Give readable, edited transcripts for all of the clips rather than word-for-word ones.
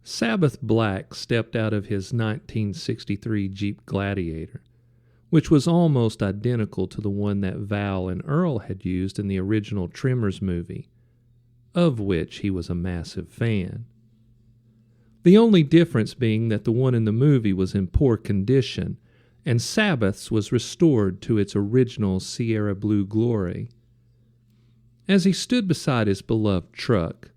Sabbath Black stepped out of his 1963 Jeep Gladiator, which was almost identical to the one that Val and Earl had used in the original Tremors movie, of which he was a massive fan. The only difference being that the one in the movie was in poor condition, and Sabbath's was restored to its original Sierra blue glory. As he stood beside his beloved truck,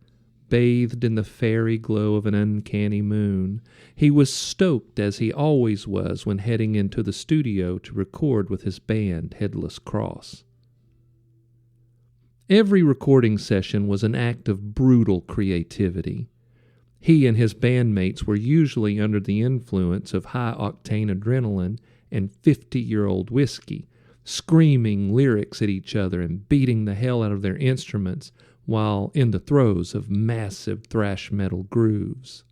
bathed in the fairy glow of an uncanny moon, he was stoked as he always was when heading into the studio to record with his band Headless Cross. Every recording session was an act of brutal creativity. He and his bandmates were usually under the influence of high-octane adrenaline and 50-year-old whiskey, screaming lyrics at each other and beating the hell out of their instruments while in the throes of massive thrash metal grooves.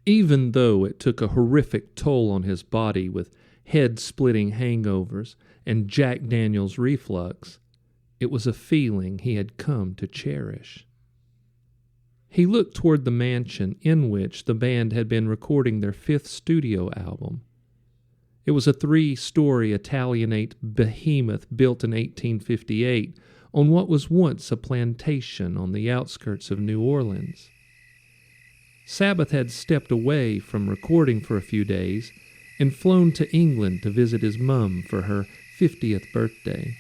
Even though it took a horrific toll on his body with head-splitting hangovers and Jack Daniels reflux, it was a feeling he had come to cherish. He looked toward the mansion in which the band had been recording their 5th studio album. It was a 3-story Italianate behemoth built in 1858 on what was once a plantation on the outskirts of New Orleans. Sabbath had stepped away from recording for a few days and flown to England to visit his mum for her 50th birthday.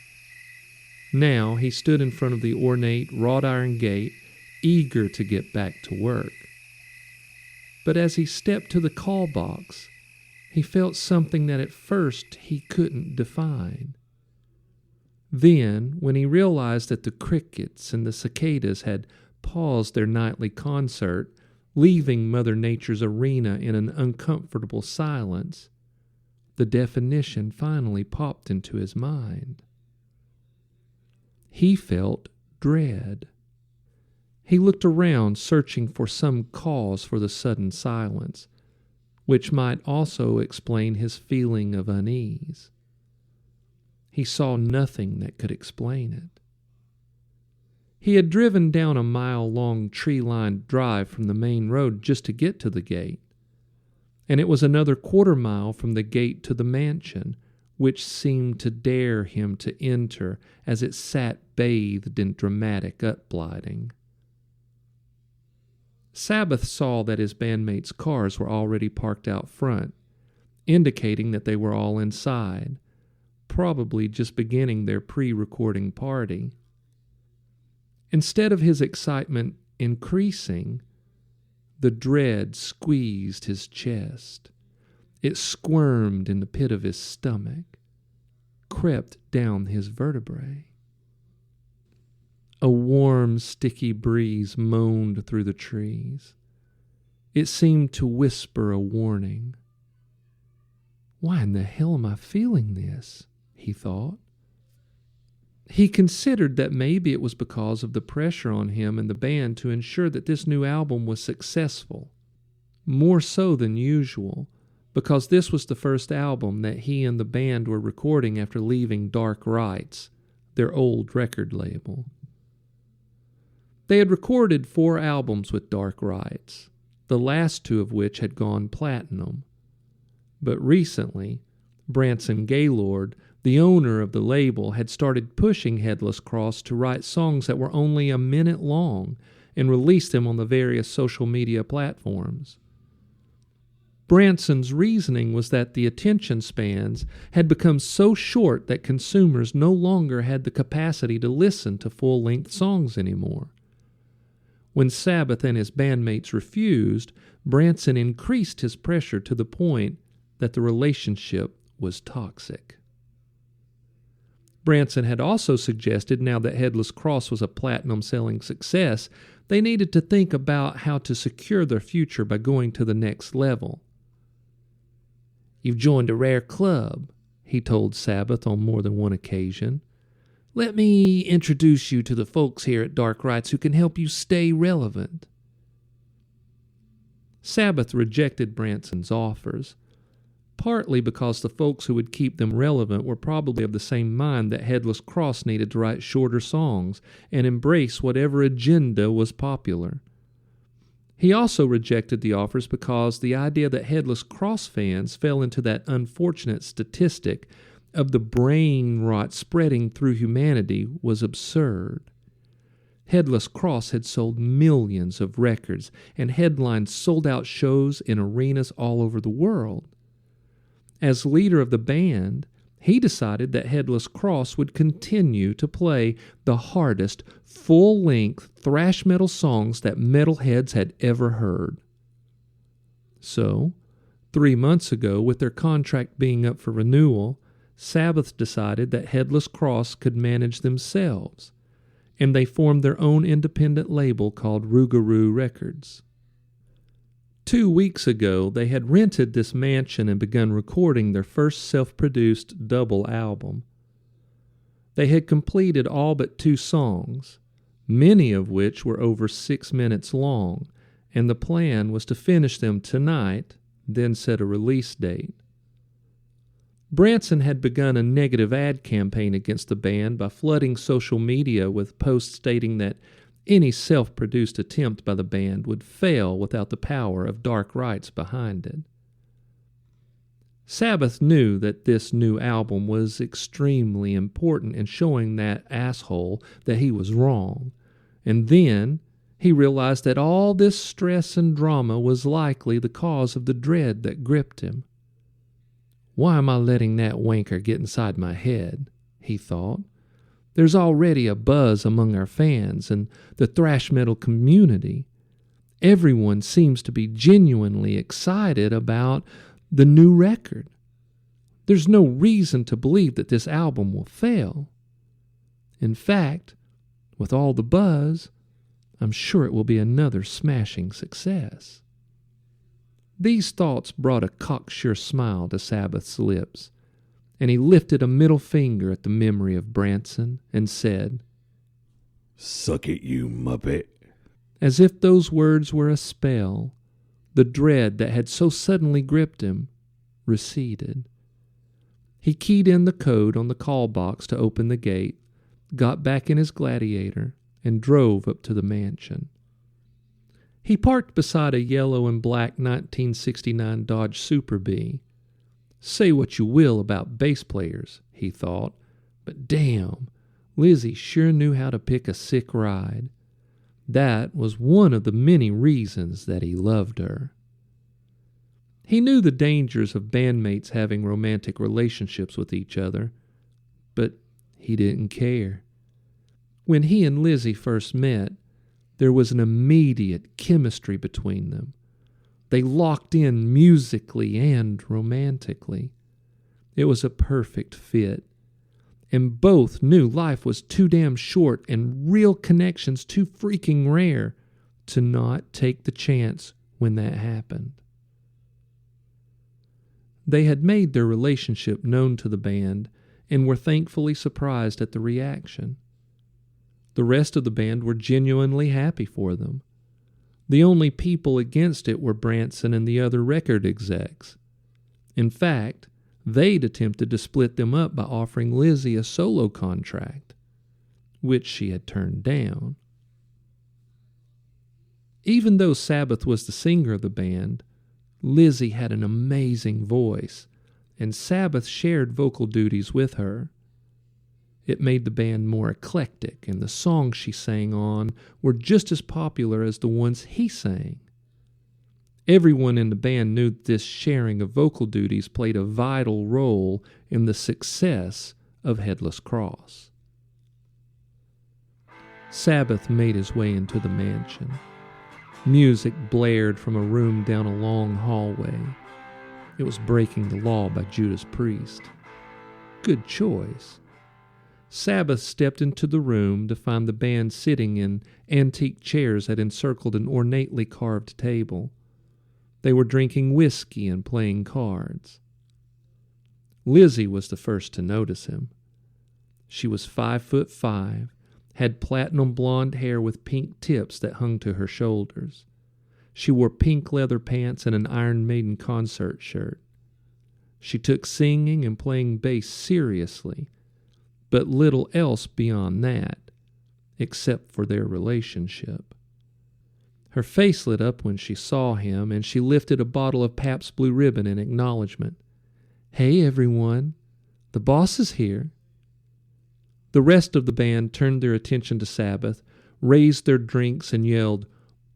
Now he stood in front of the ornate wrought-iron gate, eager to get back to work. But as he stepped to the call box, he felt something that at first he couldn't define. Then, when he realized that the crickets and the cicadas had paused their nightly concert, leaving Mother Nature's arena in an uncomfortable silence, the definition finally popped into his mind. He felt dread. He looked around, searching for some cause for the sudden silence, which might also explain his feeling of unease. He saw nothing that could explain it. He had driven down a mile-long tree-lined drive from the main road just to get to the gate, and it was another 1/4 mile from the gate to the mansion, which seemed to dare him to enter as it sat bathed in dramatic upblighting. Sabbath saw that his bandmates' cars were already parked out front, indicating that they were all inside, probably just beginning their pre-recording party. Instead of his excitement increasing, the dread squeezed his chest. It squirmed in the pit of his stomach, crept down his vertebrae. A warm, sticky breeze moaned through the trees. It seemed to whisper a warning. "Why in the hell am I feeling this?" he thought. He considered that maybe it was because of the pressure on him and the band to ensure that this new album was successful, more so than usual, because this was the first album that he and the band were recording after leaving Dark Rights, their old record label. They had recorded 4 albums with Dark Rights, the last 2 of which had gone platinum. But recently, Branson Gaylord, the owner of the label, had started pushing Headless Cross to write songs that were only a minute long and release them on the various social media platforms. Branson's reasoning was that the attention spans had become so short that consumers no longer had the capacity to listen to full-length songs anymore. When Sabbath and his bandmates refused, Branson increased his pressure to the point that the relationship was toxic. Branson had also suggested, now that Headless Cross was a platinum-selling success, they needed to think about how to secure their future by going to the next level. "You've joined a rare club," he told Sabbath on more than one occasion. "Let me introduce you to the folks here at Dark Rights who can help you stay relevant." Sabbath rejected Branson's offers, partly because the folks who would keep them relevant were probably of the same mind that Headless Cross needed to write shorter songs and embrace whatever agenda was popular. He also rejected the offers because the idea that Headless Cross fans fell into that unfortunate statistic of the brain rot spreading through humanity was absurd. Headless Cross had sold millions of records and headlined sold-out shows in arenas all over the world. As leader of the band, he decided that Headless Cross would continue to play the hardest, full-length thrash metal songs that metalheads had ever heard. So, 3 months ago, with their contract being up for renewal, Sabbath decided that Headless Cross could manage themselves, and they formed their own independent label called Rougarou Records. 2 weeks ago, they had rented this mansion and begun recording their first self-produced double album. They had completed all but 2 songs, many of which were over 6 minutes long, and the plan was to finish them tonight, then set a release date. Branson had begun a negative ad campaign against the band by flooding social media with posts stating that any self-produced attempt by the band would fail without the power of dark rights behind it. Sabbath knew that this new album was extremely important in showing that asshole that he was wrong, and then he realized that all this stress and drama was likely the cause of the dread that gripped him. "Why am I letting that wanker get inside my head?" he thought. "There's already a buzz among our fans and the thrash metal community. Everyone seems to be genuinely excited about the new record. There's no reason to believe that this album will fail. In fact, with all the buzz, I'm sure it will be another smashing success." These thoughts brought a cocksure smile to Sabbath's lips, and he lifted a middle finger at the memory of Branson and said, "Suck it, you muppet." As if those words were a spell, the dread that had so suddenly gripped him receded. He keyed in the code on the call box to open the gate, got back in his Gladiator, and drove up to the mansion. He parked beside a yellow and black 1969 Dodge Super Bee. Say what you will about bass players, he thought, but damn, Lizzie sure knew how to pick a sick ride. That was one of the many reasons that he loved her. He knew the dangers of bandmates having romantic relationships with each other, but he didn't care. When he and Lizzie first met, there was an immediate chemistry between them. They locked in musically and romantically. It was a perfect fit. And both knew life was too damn short and real connections too freaking rare to not take the chance when that happened. They had made their relationship known to the band and were thankfully surprised at the reaction. The rest of the band were genuinely happy for them. The only people against it were Branson and the other record execs. In fact, they'd attempted to split them up by offering Lizzie a solo contract, which she had turned down. Even though Sabbath was the singer of the band, Lizzie had an amazing voice, and Sabbath shared vocal duties with her. It made the band more eclectic, and the songs she sang on were just as popular as the ones he sang. Everyone in the band knew that this sharing of vocal duties played a vital role in the success of Headless Cross. Sabbath made his way into the mansion. Music blared from a room down a long hallway. It was Breaking the Law by Judas Priest. Good choice. Sabbath stepped into the room to find the band sitting in antique chairs that encircled an ornately carved table. They were drinking whiskey and playing cards. Lizzie was the first to notice him. She was 5'5", had platinum blonde hair with pink tips that hung to her shoulders. She wore pink leather pants and an Iron Maiden concert shirt. She took singing and playing bass seriously, but little else beyond that, except for their relationship. Her face lit up when she saw him, and she lifted a bottle of Pabst Blue Ribbon in acknowledgement. "Hey, everyone, the boss is here." The rest of the band turned their attention to Sabbath, raised their drinks, and yelled,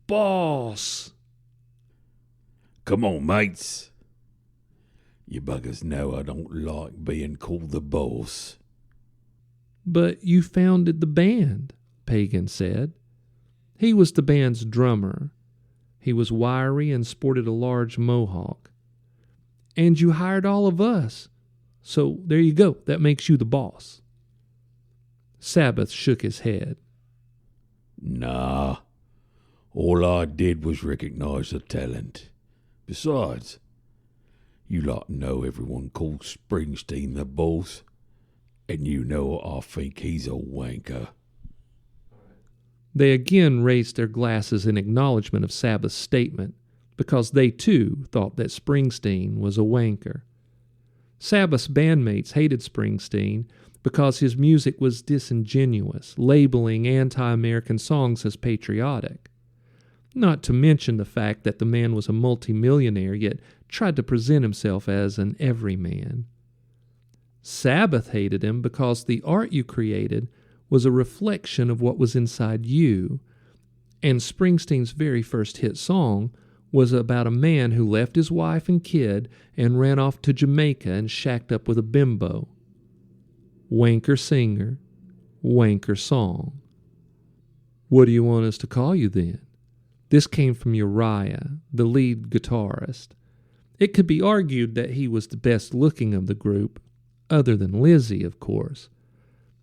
"Boss!" Come on, mates. You buggers know I don't like being called the boss. "But you founded the band," Pagan said. He was the band's drummer. He was wiry and sported a large mohawk. "And you hired all of us. So there you go. That makes you the boss." Sabbath shook his head. Nah. All I did was recognize the talent. Besides, you lot know everyone calls Springsteen the boss, and you know I think he's a wanker. They again raised their glasses in acknowledgement of Sabbath's statement, because they too thought that Springsteen was a wanker. Sabbath's bandmates hated Springsteen because his music was disingenuous, labeling anti-American songs as patriotic. Not to mention the fact that the man was a multimillionaire, yet tried to present himself as an everyman. Sabbath hated him because the art you created was a reflection of what was inside you, and Springsteen's very first hit song was about a man who left his wife and kid and ran off to Jamaica and shacked up with a bimbo. Wanker singer, wanker song. "What do you want us to call you then?" This came from Uriah, the lead guitarist. It could be argued that he was the best looking of the group, other than Lizzie, of course.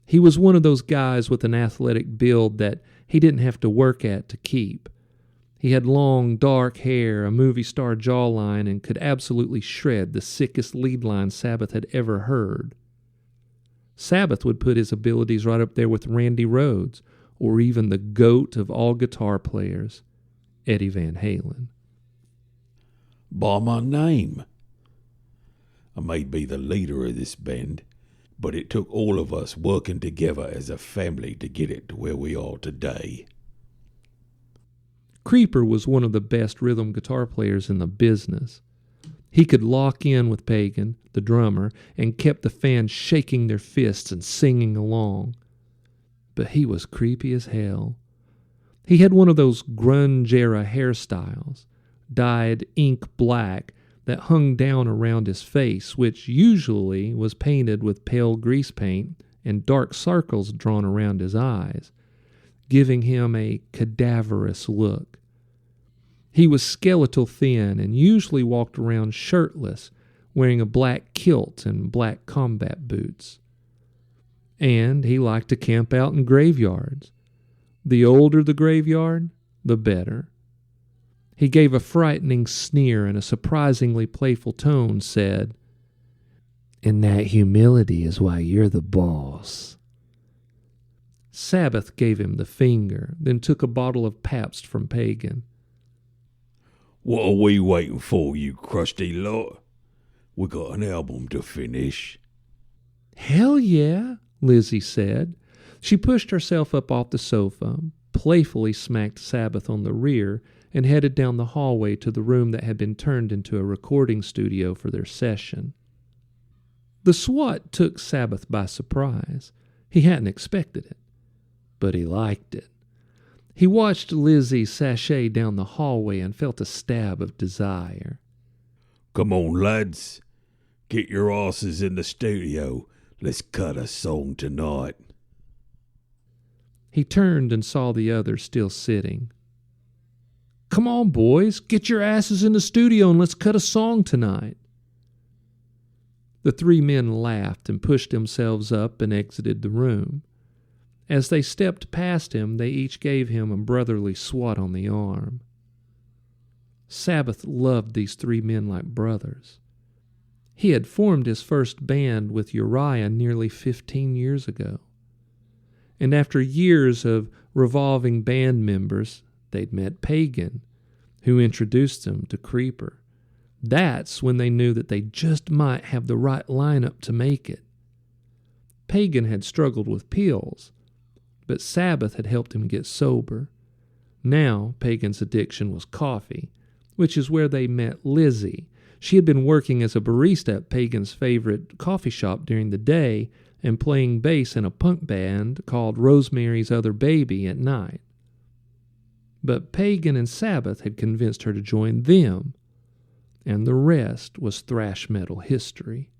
He was one of those guys with an athletic build that he didn't have to work at to keep. He had long, dark hair, a movie star jawline, and could absolutely shred the sickest lead line Sabbath had ever heard. Sabbath would put his abilities right up there with Randy Rhoads, or even the GOAT of all guitar players, Eddie Van Halen. By my name. I may be the leader of this band, but it took all of us working together as a family to get it to where we are today. Creeper was one of the best rhythm guitar players in the business. He could lock in with Pagan, the drummer, and kept the fans shaking their fists and singing along. But he was creepy as hell. He had one of those grunge-era hairstyles, dyed ink black, that hung down around his face, which usually was painted with pale grease paint and dark circles drawn around his eyes, giving him a cadaverous look. He was skeletal thin and usually walked around shirtless, wearing a black kilt and black combat boots. And he liked to camp out in graveyards. The older the graveyard, the better. He gave a frightening sneer and a surprisingly playful tone said, "And that humility is why you're the boss." Sabbath gave him the finger, then took a bottle of Pabst from Pagan. What are we waiting for, you crusty lot? We got an album to finish. "Hell yeah," Lizzie said. She pushed herself up off the sofa, playfully smacked Sabbath on the rear, and headed down the hallway to the room that had been turned into a recording studio for their session. The SWAT took Sabbath by surprise. He hadn't expected it, but he liked it. He watched Lizzie sashay down the hallway and felt a stab of desire. Come on, lads. Get your asses in the studio. Let's cut a song tonight. He turned and saw the others still sitting. "Come on, boys, get your asses in the studio and let's cut a song tonight." The three men laughed and pushed themselves up and exited the room. As they stepped past him, they each gave him a brotherly swat on the arm. Sabbath loved these three men like brothers. He had formed his first band with Uriah nearly 15 years ago. And after years of revolving band members, they'd met Pagan, who introduced them to Creeper. That's when they knew that they just might have the right lineup to make it. Pagan had struggled with pills, but Sabbath had helped him get sober. Now Pagan's addiction was coffee, which is where they met Lizzie. She had been working as a barista at Pagan's favorite coffee shop during the day and playing bass in a punk band called Rosemary's Other Baby at night. But Pagan and Sabbath had convinced her to join them, and the rest was thrash metal history.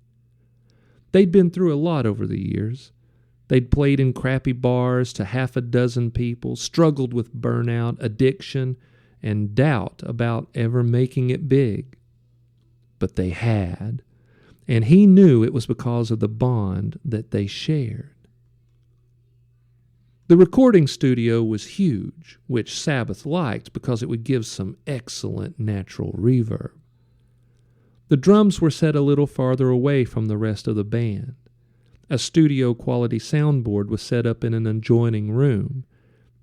They'd been through a lot over the years. They'd played in crappy bars to half a dozen people, struggled with burnout, addiction, and doubt about ever making it big. But they had, and he knew it was because of the bond that they shared. The recording studio was huge, which Sabbath liked because it would give some excellent natural reverb. The drums were set a little farther away from the rest of the band. A studio-quality soundboard was set up in an adjoining room.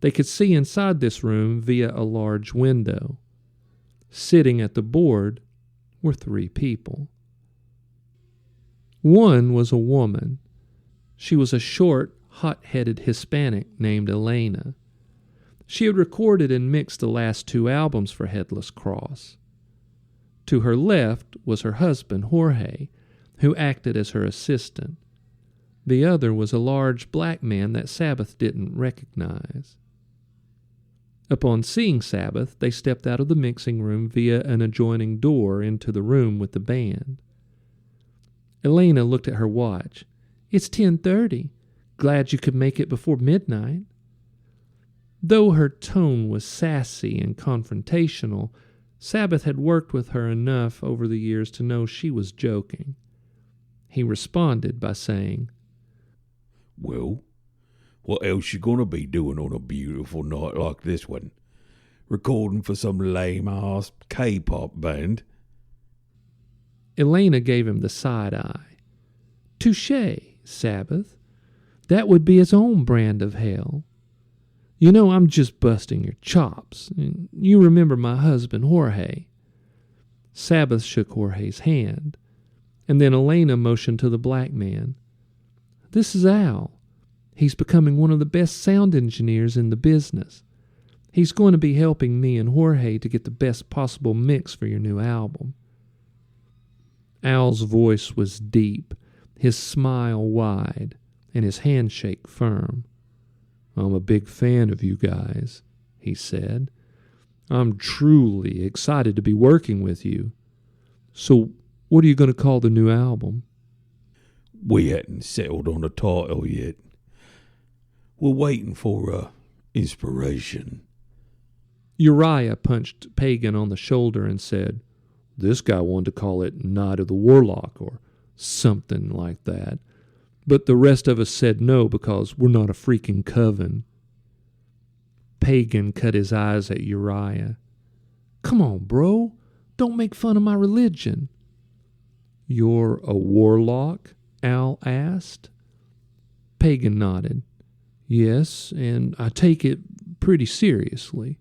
They could see inside this room via a large window. Sitting at the board were 3 people. One was a woman. She was a short, hot-headed Hispanic named Elena. She had recorded and mixed the last 2 albums for Headless Cross. To her left was her husband, Jorge, who acted as her assistant. The other was a large black man that Sabbath didn't recognize. Upon seeing Sabbath, they stepped out of the mixing room via an adjoining door into the room with the band. Elena looked at her watch. "It's 10:30. Glad you could make it before midnight." Though her tone was sassy and confrontational, Sabbath had worked with her enough over the years to know she was joking. He responded by saying, "Well, what else you gonna be doing on a beautiful night like this one? Recording for some lame-ass K-pop band?" Elena gave him the side eye. "Touché, Sabbath. That would be its own brand of hell. You know, I'm just busting your chops. You remember my husband, Jorge." Sabbath shook Jorge's hand, and then Elena motioned to the black man. "This is Al. He's becoming one of the best sound engineers in the business. He's going to be helping me and Jorge to get the best possible mix for your new album." Al's voice was deep, his smile wide, and his handshake firm. "I'm a big fan of you guys," he said. "I'm truly excited to be working with you. So, what are you going to call the new album?" "We hadn't settled on a title yet. We're waiting for inspiration." Uriah punched Pagan on the shoulder and said, "This guy wanted to call it Night of the Warlock or something like that. But the rest of us said no because we're not a freaking coven." Pagan cut his eyes at Uriah. "Come on, bro. Don't make fun of my religion." "You're a warlock?" Al asked. Pagan nodded. "Yes, and I take it pretty seriously."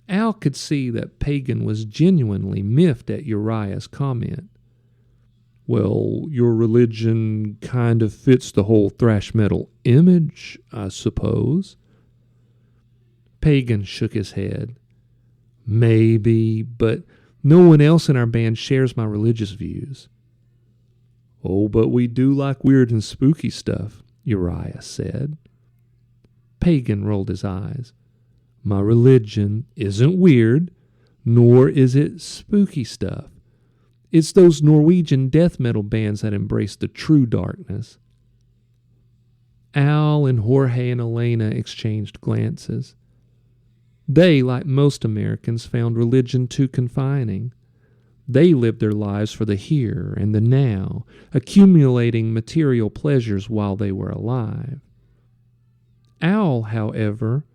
Al could see that Pagan was genuinely miffed at Uriah's comment. "Well, your religion kind of fits the whole thrash metal image, I suppose." Pagan shook his head. "Maybe, but no one else in our band shares my religious views." "Oh, but we do like weird and spooky stuff," Uriah said. Pagan rolled his eyes. "My religion isn't weird, nor is it spooky stuff. It's those Norwegian death metal bands that embrace the true darkness." Al and Jorge and Elena exchanged glances. They, like most Americans, found religion too confining. They lived their lives for the here and the now, accumulating material pleasures while they were alive. Al, however,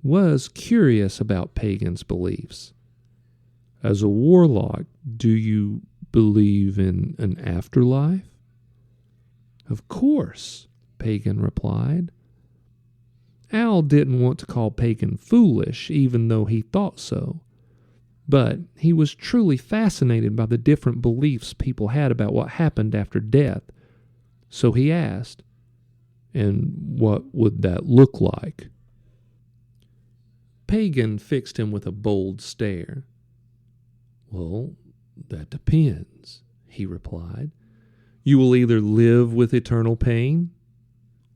was curious about Pagan's beliefs. "As a warlock, do you believe in an afterlife?" "Of course," Pagan replied. Al didn't want to call Pagan foolish, even though he thought so. But he was truly fascinated by the different beliefs people had about what happened after death. So he asked, "And what would that look like?" Pagan fixed him with a bold stare. "Well, that depends," he replied. "You will either live with eternal pain,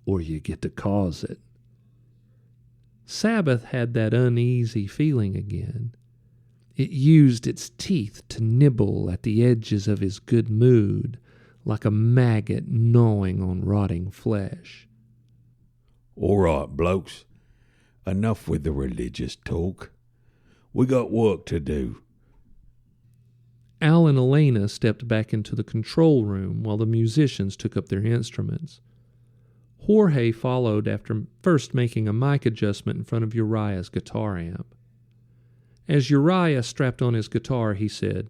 or you get to cause it." Sabbath had that uneasy feeling again. It used its teeth to nibble at the edges of his good mood, like a maggot gnawing on rotting flesh. "All right, blokes. Enough with the religious talk. We got work to do." Al and Elena stepped back into the control room while the musicians took up their instruments. Jorge followed after first making a mic adjustment in front of Uriah's guitar amp. As Uriah strapped on his guitar, he said,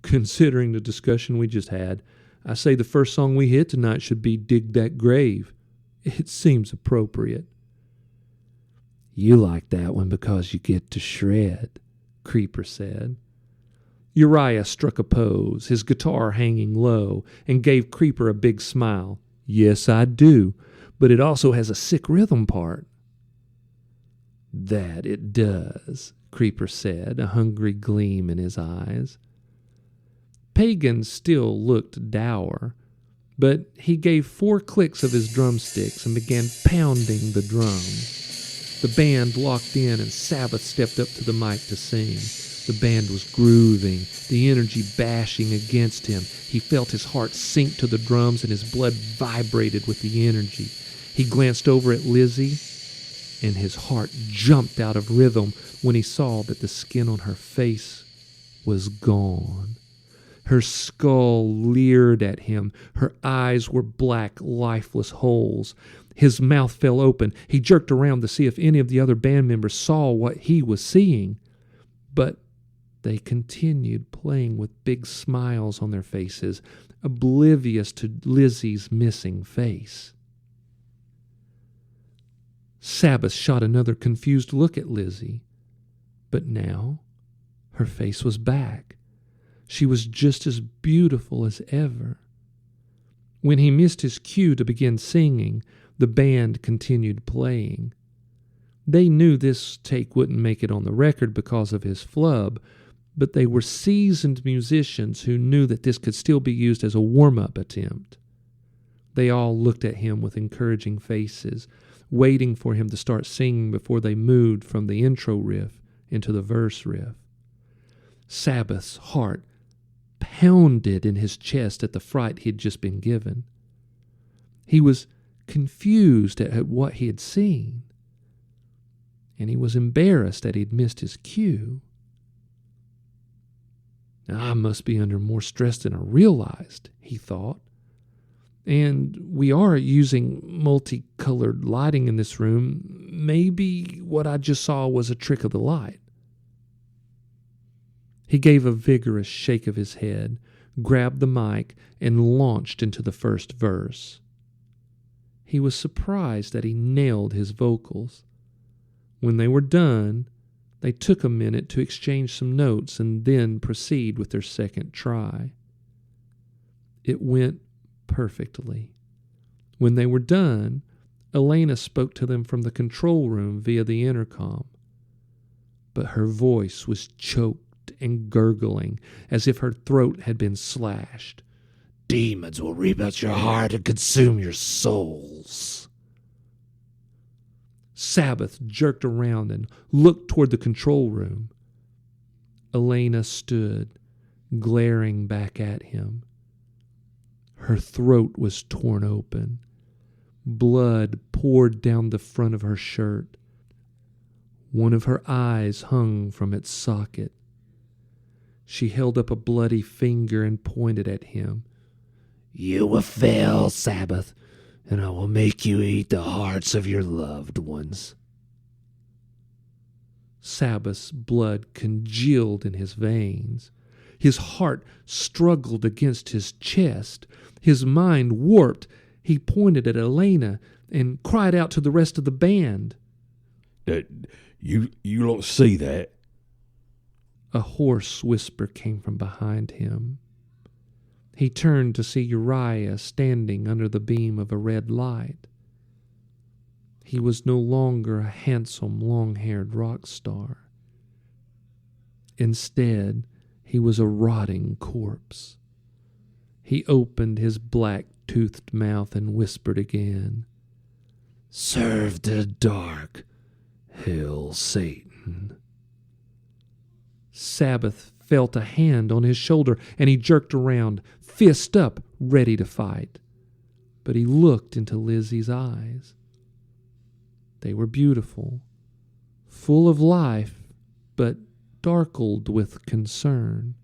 "Considering the discussion we just had, I say the first song we hit tonight should be Dig That Grave. It seems appropriate." "You like that one because you get to shred," Creeper said. Uriah struck a pose, his guitar hanging low, and gave Creeper a big smile. "Yes, I do, but it also has a sick rhythm part." "That it does," Creeper said, a hungry gleam in his eyes. Pagan still looked dour, but he gave 4 clicks of his drumsticks and began pounding the drums. The band locked in and Sabbath stepped up to the mic to sing. The band was grooving, the energy bashing against him. He felt his heart sink to the drums and his blood vibrated with the energy. He glanced over at Lizzie, and his heart jumped out of rhythm when he saw that the skin on her face was gone. Her skull leered at him. Her eyes were black, lifeless holes. His mouth fell open. He jerked around to see if any of the other band members saw what he was seeing. But they continued playing with big smiles on their faces, oblivious to Lizzie's missing face. Sabbath shot another confused look at Lizzie, but now her face was back. She was just as beautiful as ever. When he missed his cue to begin singing, the band continued playing. They knew this take wouldn't make it on the record because of his flub, but they were seasoned musicians who knew that this could still be used as a warm-up attempt. They all looked at him with encouraging faces, waiting for him to start singing before they moved from the intro riff into the verse riff. Sabbath's heart pounded in his chest at the fright he had just been given. He was confused at what he had seen, and he was embarrassed that he'd missed his cue. "I must be under more stress than I realized," he thought. "And we are using multicolored lighting in this room. Maybe what I just saw was a trick of the light." He gave a vigorous shake of his head, grabbed the mic, and launched into the first verse. He was surprised that he nailed his vocals. When they were done, they took a minute to exchange some notes and then proceed with their second try. It went perfectly. When they were done, Elena spoke to them from the control room via the intercom. But her voice was choked and gurgling, as if her throat had been slashed. "Demons will reap out your heart and consume your souls." Sabbath jerked around and looked toward the control room. Elena stood, glaring back at him. Her throat was torn open. Blood poured down the front of her shirt. One of her eyes hung from its socket. She held up a bloody finger and pointed at him. "You will fail, Sabbath, and I will make you eat the hearts of your loved ones." Sabbath's blood congealed in his veins. His heart struggled against his chest. His mind warped. He pointed at Elena and cried out to the rest of the band. You don't see that?" A hoarse whisper came from behind him. He turned to see Uriah standing under the beam of a red light. He was no longer a handsome, long-haired rock star. Instead, he was a rotting corpse. He opened his black-toothed mouth and whispered again, "Serve the dark, hail Satan." Sabbath felt a hand on his shoulder, and he jerked around, fist up, ready to fight. But he looked into Lizzie's eyes. They were beautiful, full of life, but darkled with concern.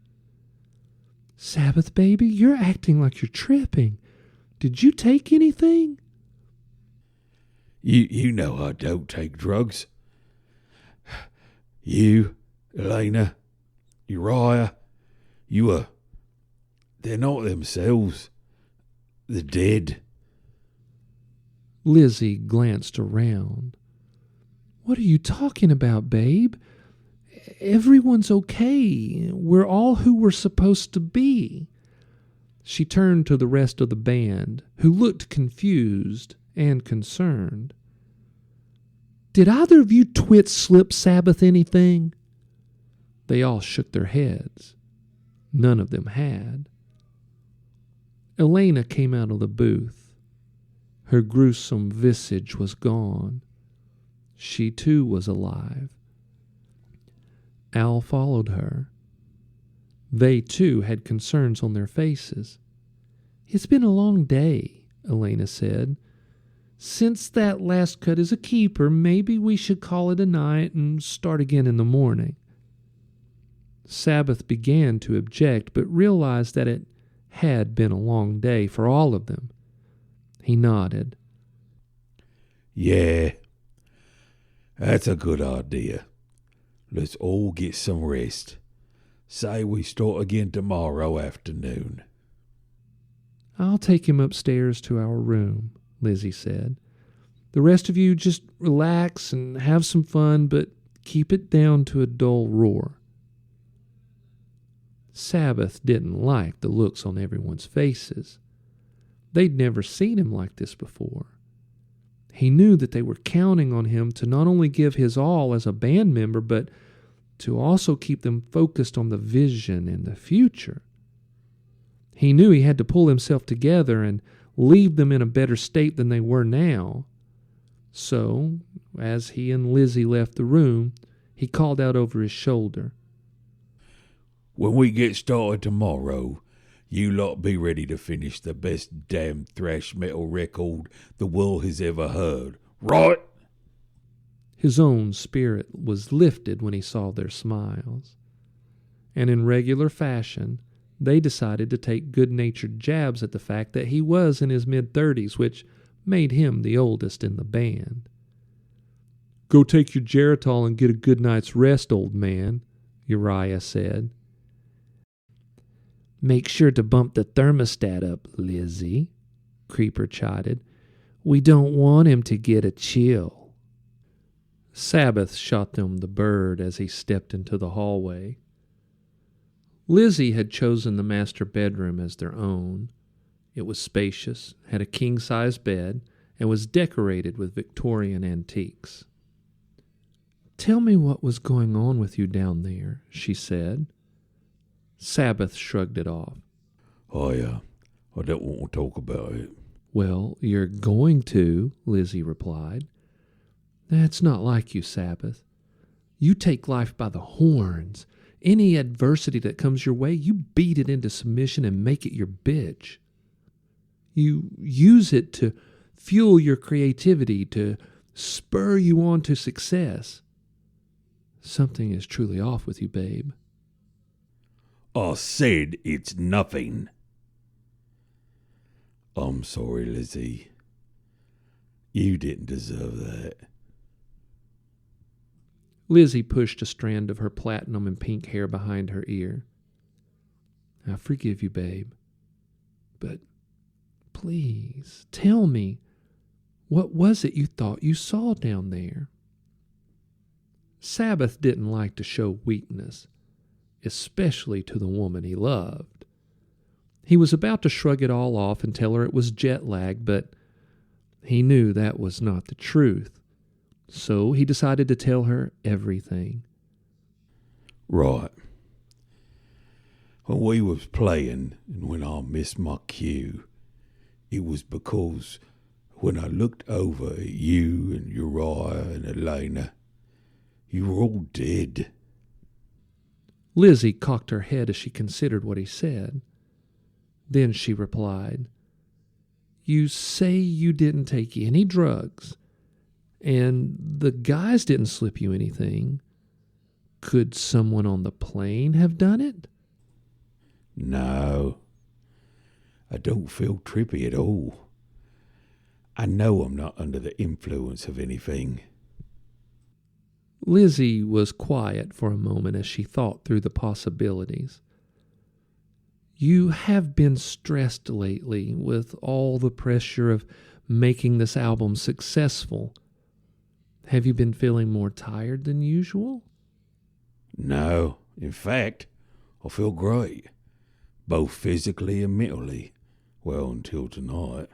"Sabbath, baby, you're acting like you're tripping. Did you take anything?" You know I don't take drugs. You, Elena, Uriah, they're not themselves. They're dead. Lizzie glanced around. "What are you talking about, babe? Everyone's okay. We're all who we're supposed to be." She turned to the rest of the band, who looked confused and concerned. "Did either of you twits slip Sabbath anything?" They all shook their heads. None of them had. Elena came out of the booth. Her gruesome visage was gone. She too was alive. Al followed her. They too had concerns on their faces. "It's been a long day," Elena said. "Since that last cut is a keeper, maybe we should call it a night and start again in the morning." Sabbath began to object, but realized that it had been a long day for all of them. He nodded. "Yeah, that's a good idea. Let's all get some rest. Say we start again tomorrow afternoon." "I'll take him upstairs to our room," Lizzie said. "The rest of you just relax and have some fun, but keep it down to a dull roar." Sabbath didn't like the looks on everyone's faces. They'd never seen him like this before. He knew that they were counting on him to not only give his all as a band member, but to also keep them focused on the vision and the future. He knew he had to pull himself together and leave them in a better state than they were now. So, as he and Lizzie left the room, he called out over his shoulder, "When we get started tomorrow, you lot be ready to finish the best damn thrash metal record the world has ever heard, right?" His own spirit was lifted when he saw their smiles. And in regular fashion, they decided to take good-natured jabs at the fact that he was in his mid-30s, which made him the oldest in the band. "Go take your Geritol and get a good night's rest, old man," Uriah said. "Make sure to bump the thermostat up, Lizzie," Creeper chided. "We don't want him to get a chill." Sabbath shot them the bird as he stepped into the hallway. Lizzie had chosen the master bedroom as their own. It was spacious, had a king-size bed, and was decorated with Victorian antiques. "Tell me what was going on with you down there," she said. Sabbath shrugged it off. I don't want to talk about it." "Well, you're going to," Lizzie replied. "That's not like you, Sabbath. You take life by the horns. Any adversity that comes your way, you beat it into submission and make it your bitch. You use it to fuel your creativity, to spur you on to success. Something is truly off with you, babe." "I said it's nothing." "I'm sorry, Lizzie. You didn't deserve that." Lizzie pushed a strand of her platinum and pink hair behind her ear. "I forgive you, babe. But please, tell me, what was it you thought you saw down there?" Sabbath didn't like to show weakness, especially to the woman he loved. He was about to shrug it all off and tell her it was jet lag, but he knew that was not the truth. So he decided to tell her everything. Right. When we was playing and when I missed my cue, it was because when I looked over at you and Uriah and Elena, you were all dead. Lizzie cocked her head as she considered what he said. Then she replied, "You say you didn't take any drugs, and the guys didn't slip you anything. Could someone on the plane have done it?" No, I don't feel trippy at all. I know I'm not under the influence of anything. Lizzie was quiet for a moment as she thought through the possibilities. "You have been stressed lately with all the pressure of making this album successful. Have you been feeling more tired than usual?" No, in fact, I feel great, both physically and mentally. Well, until tonight.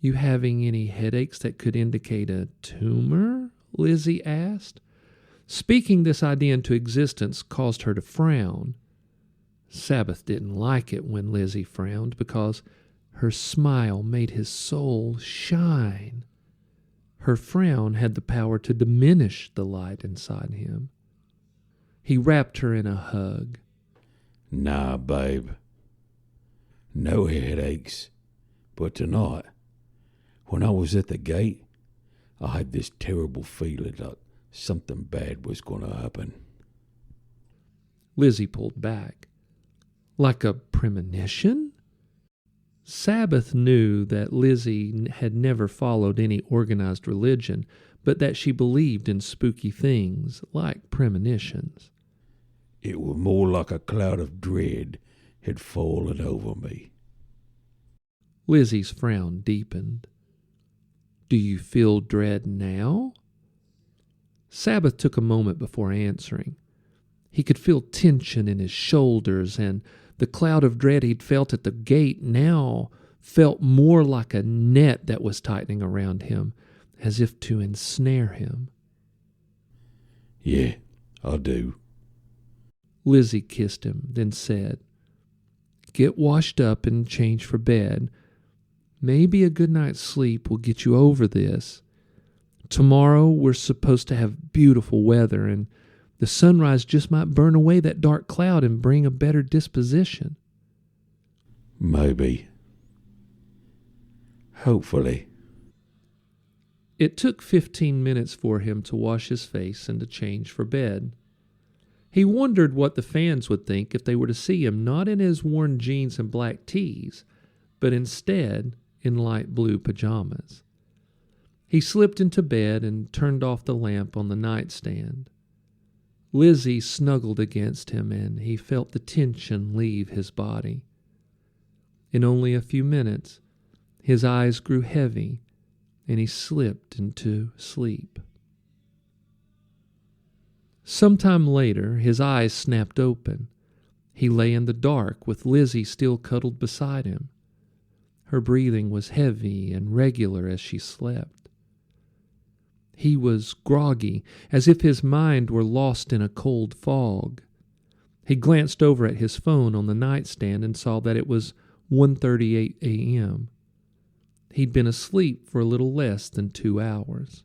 "You having any headaches that could indicate a tumor?" Lizzie asked. Speaking this idea into existence caused her to frown. Sabbath didn't like it when Lizzie frowned because her smile made his soul shine. Her frown had the power to diminish the light inside him. He wrapped her in a hug. Nah, babe. No headaches. But tonight, when I was at the gate, I had this terrible feeling like something bad was going to happen. Lizzie pulled back. Like a premonition? Sabbath knew that Lizzie had never followed any organized religion, but that she believed in spooky things like premonitions. It was more like a cloud of dread had fallen over me. Lizzie's frown deepened. "Do you feel dread now?" Sabbath took a moment before answering. He could feel tension in his shoulders, and the cloud of dread he'd felt at the gate now felt more like a net that was tightening around him, as if to ensnare him. Yeah, I do. Lizzie kissed him, then said, "Get washed up and change for bed. Maybe a good night's sleep will get you over this. Tomorrow we're supposed to have beautiful weather, and the sunrise just might burn away that dark cloud and bring a better disposition." Maybe. Hopefully. It took 15 minutes for him to wash his face and to change for bed. He wondered what the fans would think if they were to see him not in his worn jeans and black tees, but instead in light blue pajamas. He slipped into bed and turned off the lamp on the nightstand. Lizzie snuggled against him, and he felt the tension leave his body. In only a few minutes, his eyes grew heavy, and he slipped into sleep. Sometime later, his eyes snapped open. He lay in the dark with Lizzie still cuddled beside him. Her breathing was heavy and regular as she slept. He was groggy, as if his mind were lost in a cold fog. He glanced over at his phone on the nightstand and saw that it was 1:38 a.m. He'd been asleep for a little less than 2 hours.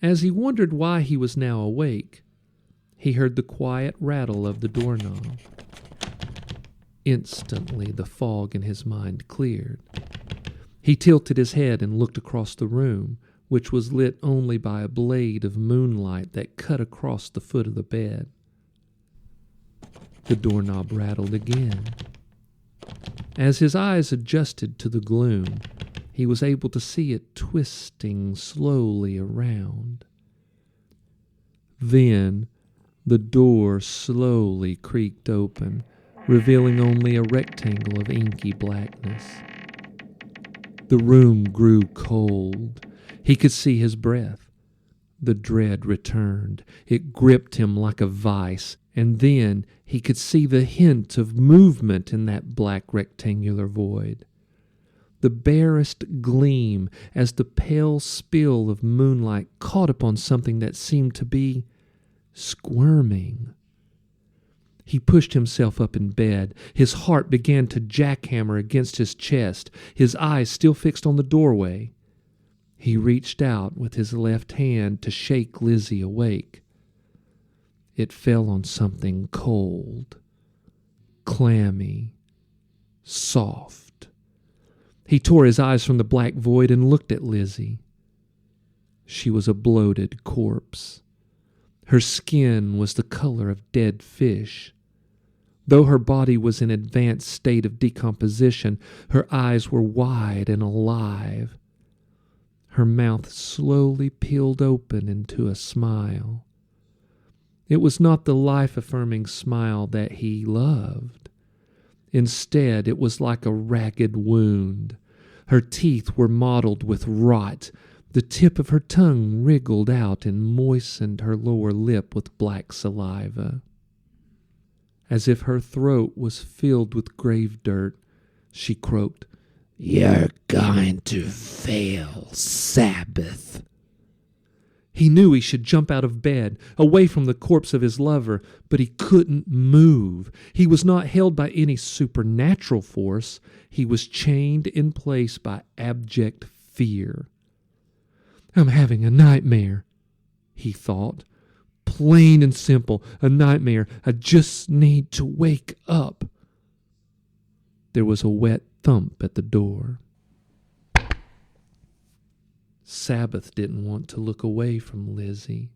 As he wondered why he was now awake, he heard the quiet rattle of the doorknob. Instantly, the fog in his mind cleared. He tilted his head and looked across the room, which was lit only by a blade of moonlight that cut across the foot of the bed. The doorknob rattled again. As his eyes adjusted to the gloom, he was able to see it twisting slowly around. Then the door slowly creaked open, revealing only a rectangle of inky blackness. The room grew cold. He could see his breath. The dread returned. It gripped him like a vice, and then he could see the hint of movement in that black rectangular void. The barest gleam as the pale spill of moonlight caught upon something that seemed to be squirming. He pushed himself up in bed. His heart began to jackhammer against his chest, his eyes still fixed on the doorway. He reached out with his left hand to shake Lizzie awake. It fell on something cold, clammy, soft. He tore his eyes from the black void and looked at Lizzie. She was a bloated corpse. Her skin was the color of dead fish. Though her body was in advanced state of decomposition, her eyes were wide and alive. Her mouth slowly peeled open into a smile. It was not the life-affirming smile that he loved. Instead, it was like a ragged wound. Her teeth were mottled with rot. The tip of her tongue wriggled out and moistened her lower lip with black saliva. As if her throat was filled with grave dirt, she croaked, "You're going to fail, Sabbath." He knew he should jump out of bed, away from the corpse of his lover, but he couldn't move. He was not held by any supernatural force. He was chained in place by abject fear. "I'm having a nightmare," he thought. "Plain and simple, a nightmare. I just need to wake up." There was a wet thump at the door. Sabbath didn't want to look away from Lizzie.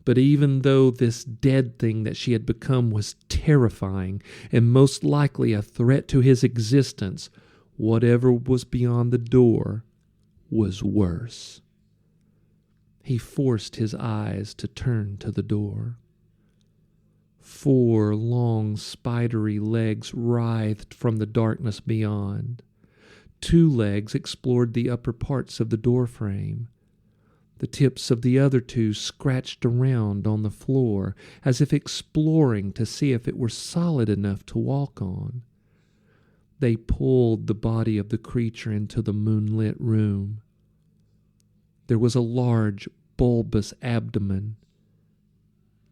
But even though this dead thing that she had become was terrifying and most likely a threat to his existence, whatever was beyond the door was worse. He forced his eyes to turn to the door. 4 long, spidery legs writhed from the darkness beyond. 2 legs explored the upper parts of the doorframe. The tips of the other 2 scratched around on the floor, as if exploring to see if it were solid enough to walk on. They pulled the body of the creature into the moonlit room. There was a large, bulbous abdomen.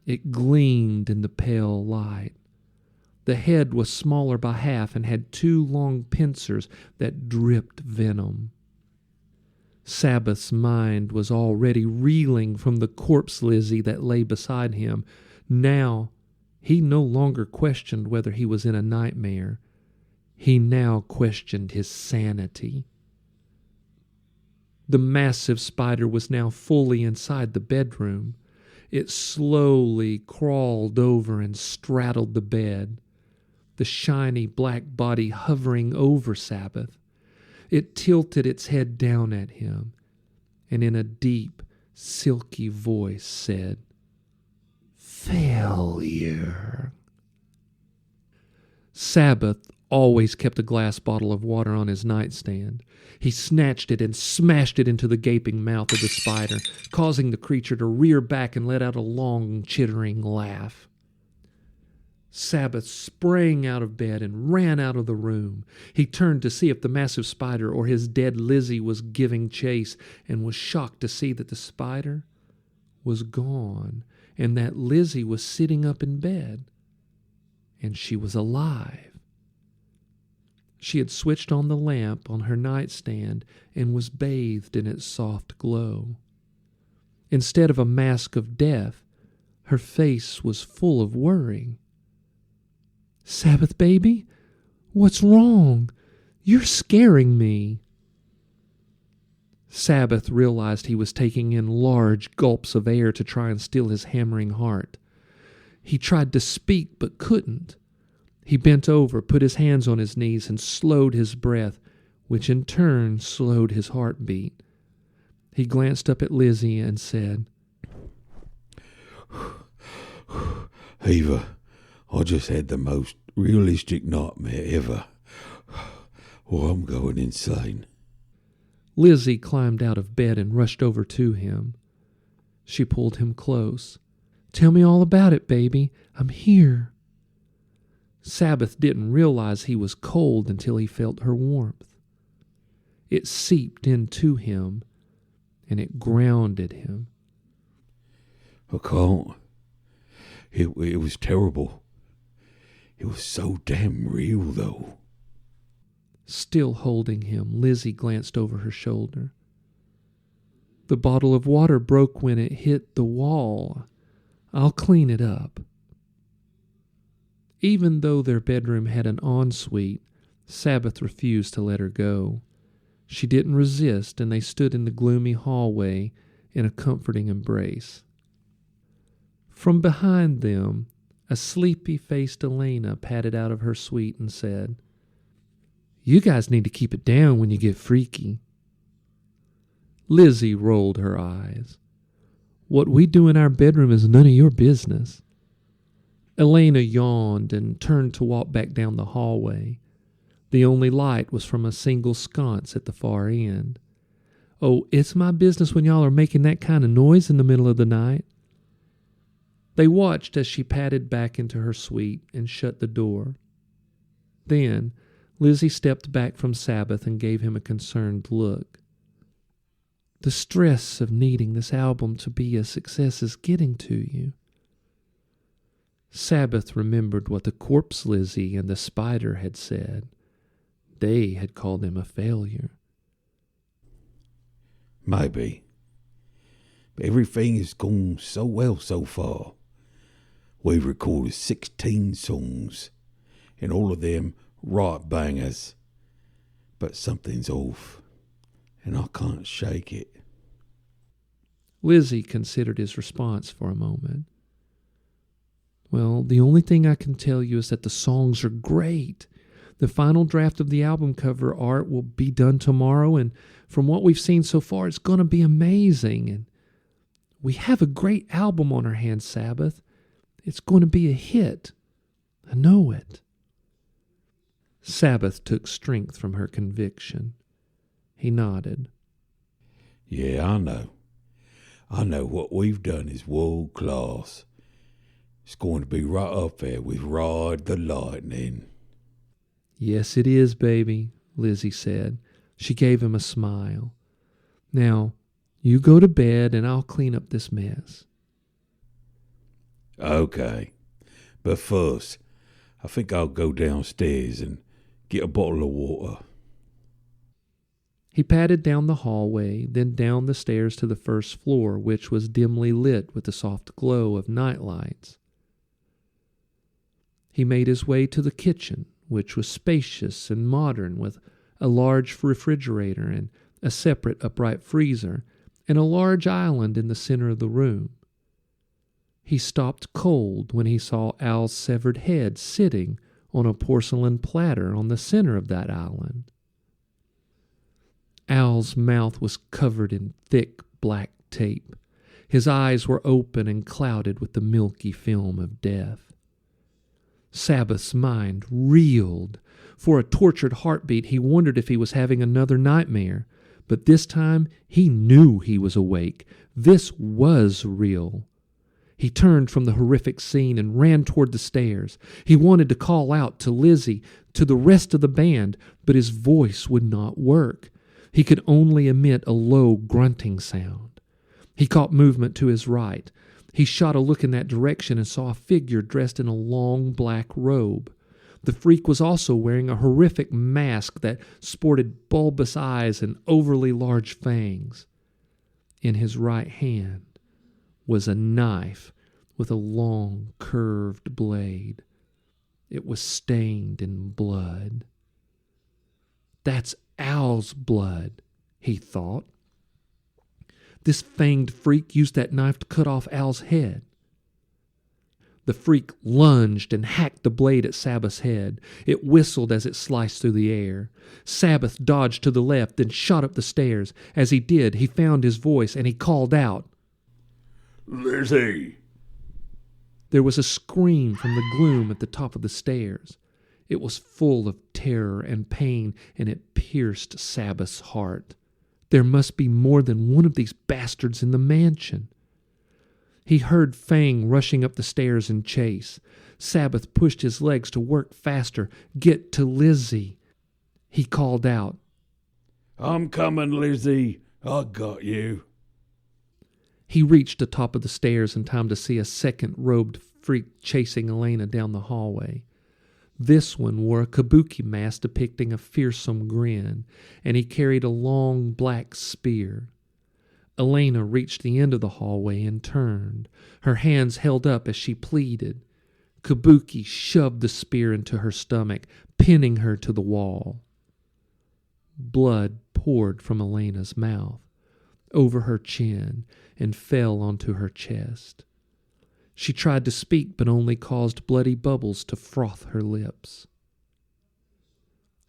It gleamed in the pale light. The head was smaller by half and had 2 long pincers that dripped venom. Sabbath's mind was already reeling from the corpse Lizzie that lay beside him. Now, he no longer questioned whether he was in a nightmare. He now questioned his sanity. The massive spider was now fully inside the bedroom. It slowly crawled over and straddled the bed, the shiny black body hovering over Sabbath. It tilted its head down at him, and in a deep, silky voice said, "Failure." Sabbath always kept a glass bottle of water on his nightstand. He snatched it and smashed it into the gaping mouth of the spider, causing the creature to rear back and let out a long, chittering laugh. Sabbath sprang out of bed and ran out of the room. He turned to see if the massive spider or his dead Lizzie was giving chase, and was shocked to see that the spider was gone and that Lizzie was sitting up in bed. And she was alive. She had switched on the lamp on her nightstand and was bathed in its soft glow. Instead of a mask of death, her face was full of worry. "Sabbath, baby? What's wrong? You're scaring me." Sabbath realized he was taking in large gulps of air to try and still his hammering heart. He tried to speak but couldn't. He bent over, put his hands on his knees, and slowed his breath, which in turn slowed his heartbeat. He glanced up at Lizzie and said, "Eva, I just had the most realistic nightmare ever. Oh, I'm going insane." Lizzie climbed out of bed and rushed over to him. She pulled him close. "Tell me all about it, baby. I'm here." Sabbath didn't realize he was cold until he felt her warmth. It seeped into him, and it grounded him. I can't. It was terrible. It was so damn real, though. Still holding him, Lizzie glanced over her shoulder. "The bottle of water broke when it hit the wall. I'll clean it up." Even though their bedroom had an ensuite, Sabbath refused to let her go. She didn't resist, and they stood in the gloomy hallway in a comforting embrace. From behind them, a sleepy-faced Elena padded out of her suite and said, "You guys need to keep it down when you get freaky." Lizzie rolled her eyes. "What we do in our bedroom is none of your business." Elena yawned and turned to walk back down the hallway. The only light was from a single sconce at the far end. "Oh, it's my business when y'all are making that kind of noise in the middle of the night." They watched as she padded back into her suite and shut the door. Then Lizzie stepped back from Sabbath and gave him a concerned look. "The stress of needing this album to be a success is getting to you." Sabbath remembered what the corpse Lizzie and the spider had said. They had called him a failure. Maybe. But everything has gone so well so far. We've recorded 16 songs, and all of them right bangers. But something's off, and I can't shake it. Lizzie considered his response for a moment. "Well, the only thing I can tell you is that the songs are great. The final draft of the album cover art will be done tomorrow, and from what we've seen so far, it's going to be amazing. And we have a great album on our hands, Sabbath. It's going to be a hit. I know it." Sabbath took strength from her conviction. He nodded. "Yeah, I know. I know what we've done is world class. It's going to be right up there with Ride the Lightning." "Yes, it is, baby," Lizzie said. She gave him a smile. "Now, you go to bed and I'll clean up this mess." Okay. But first, I think I'll go downstairs and get a bottle of water. He padded down the hallway, then down the stairs to the first floor, which was dimly lit with the soft glow of night lights. He made his way to the kitchen, which was spacious and modern, with a large refrigerator and a separate upright freezer, and a large island in the center of the room. He stopped cold when he saw Al's severed head sitting on a porcelain platter on the center of that island. Al's mouth was covered in thick black tape. His eyes were open and clouded with the milky film of death. Sabbath's mind reeled. For a tortured heartbeat, he wondered if he was having another nightmare. But this time, he knew he was awake. This was real. He turned from the horrific scene and ran toward the stairs. He wanted to call out to Lizzie, to the rest of the band, but his voice would not work. He could only emit a low grunting sound. He caught movement to his right. He shot a look in that direction and saw a figure dressed in a long black robe. The freak was also wearing a horrific mask that sported bulbous eyes and overly large fangs. In his right hand was a knife with a long, curved blade. It was stained in blood. "That's Al's blood," he thought. This fanged freak used that knife to cut off Al's head. The freak lunged and hacked the blade at Sabbath's head. It whistled as it sliced through the air. Sabbath dodged to the left, then shot up the stairs. As he did, he found his voice, and he called out, "Lizzie!" There was a scream from the gloom at the top of the stairs. It was full of terror and pain, and it pierced Sabbath's heart. There must be more than one of these bastards in the mansion. He heard Fang rushing up the stairs in chase. Sabbath pushed his legs to work faster. "Get to Lizzie," he called out. "I'm coming, Lizzie. I got you." He reached the top of the stairs in time to see a second robed freak chasing Elena down the hallway. This one wore a kabuki mask depicting a fearsome grin, and he carried a long black spear. Elena reached the end of the hallway and turned, her hands held up as she pleaded. Kabuki shoved the spear into her stomach, pinning her to the wall. Blood poured from Elena's mouth, over her chin, and fell onto her chest. She tried to speak, but only caused bloody bubbles to froth her lips.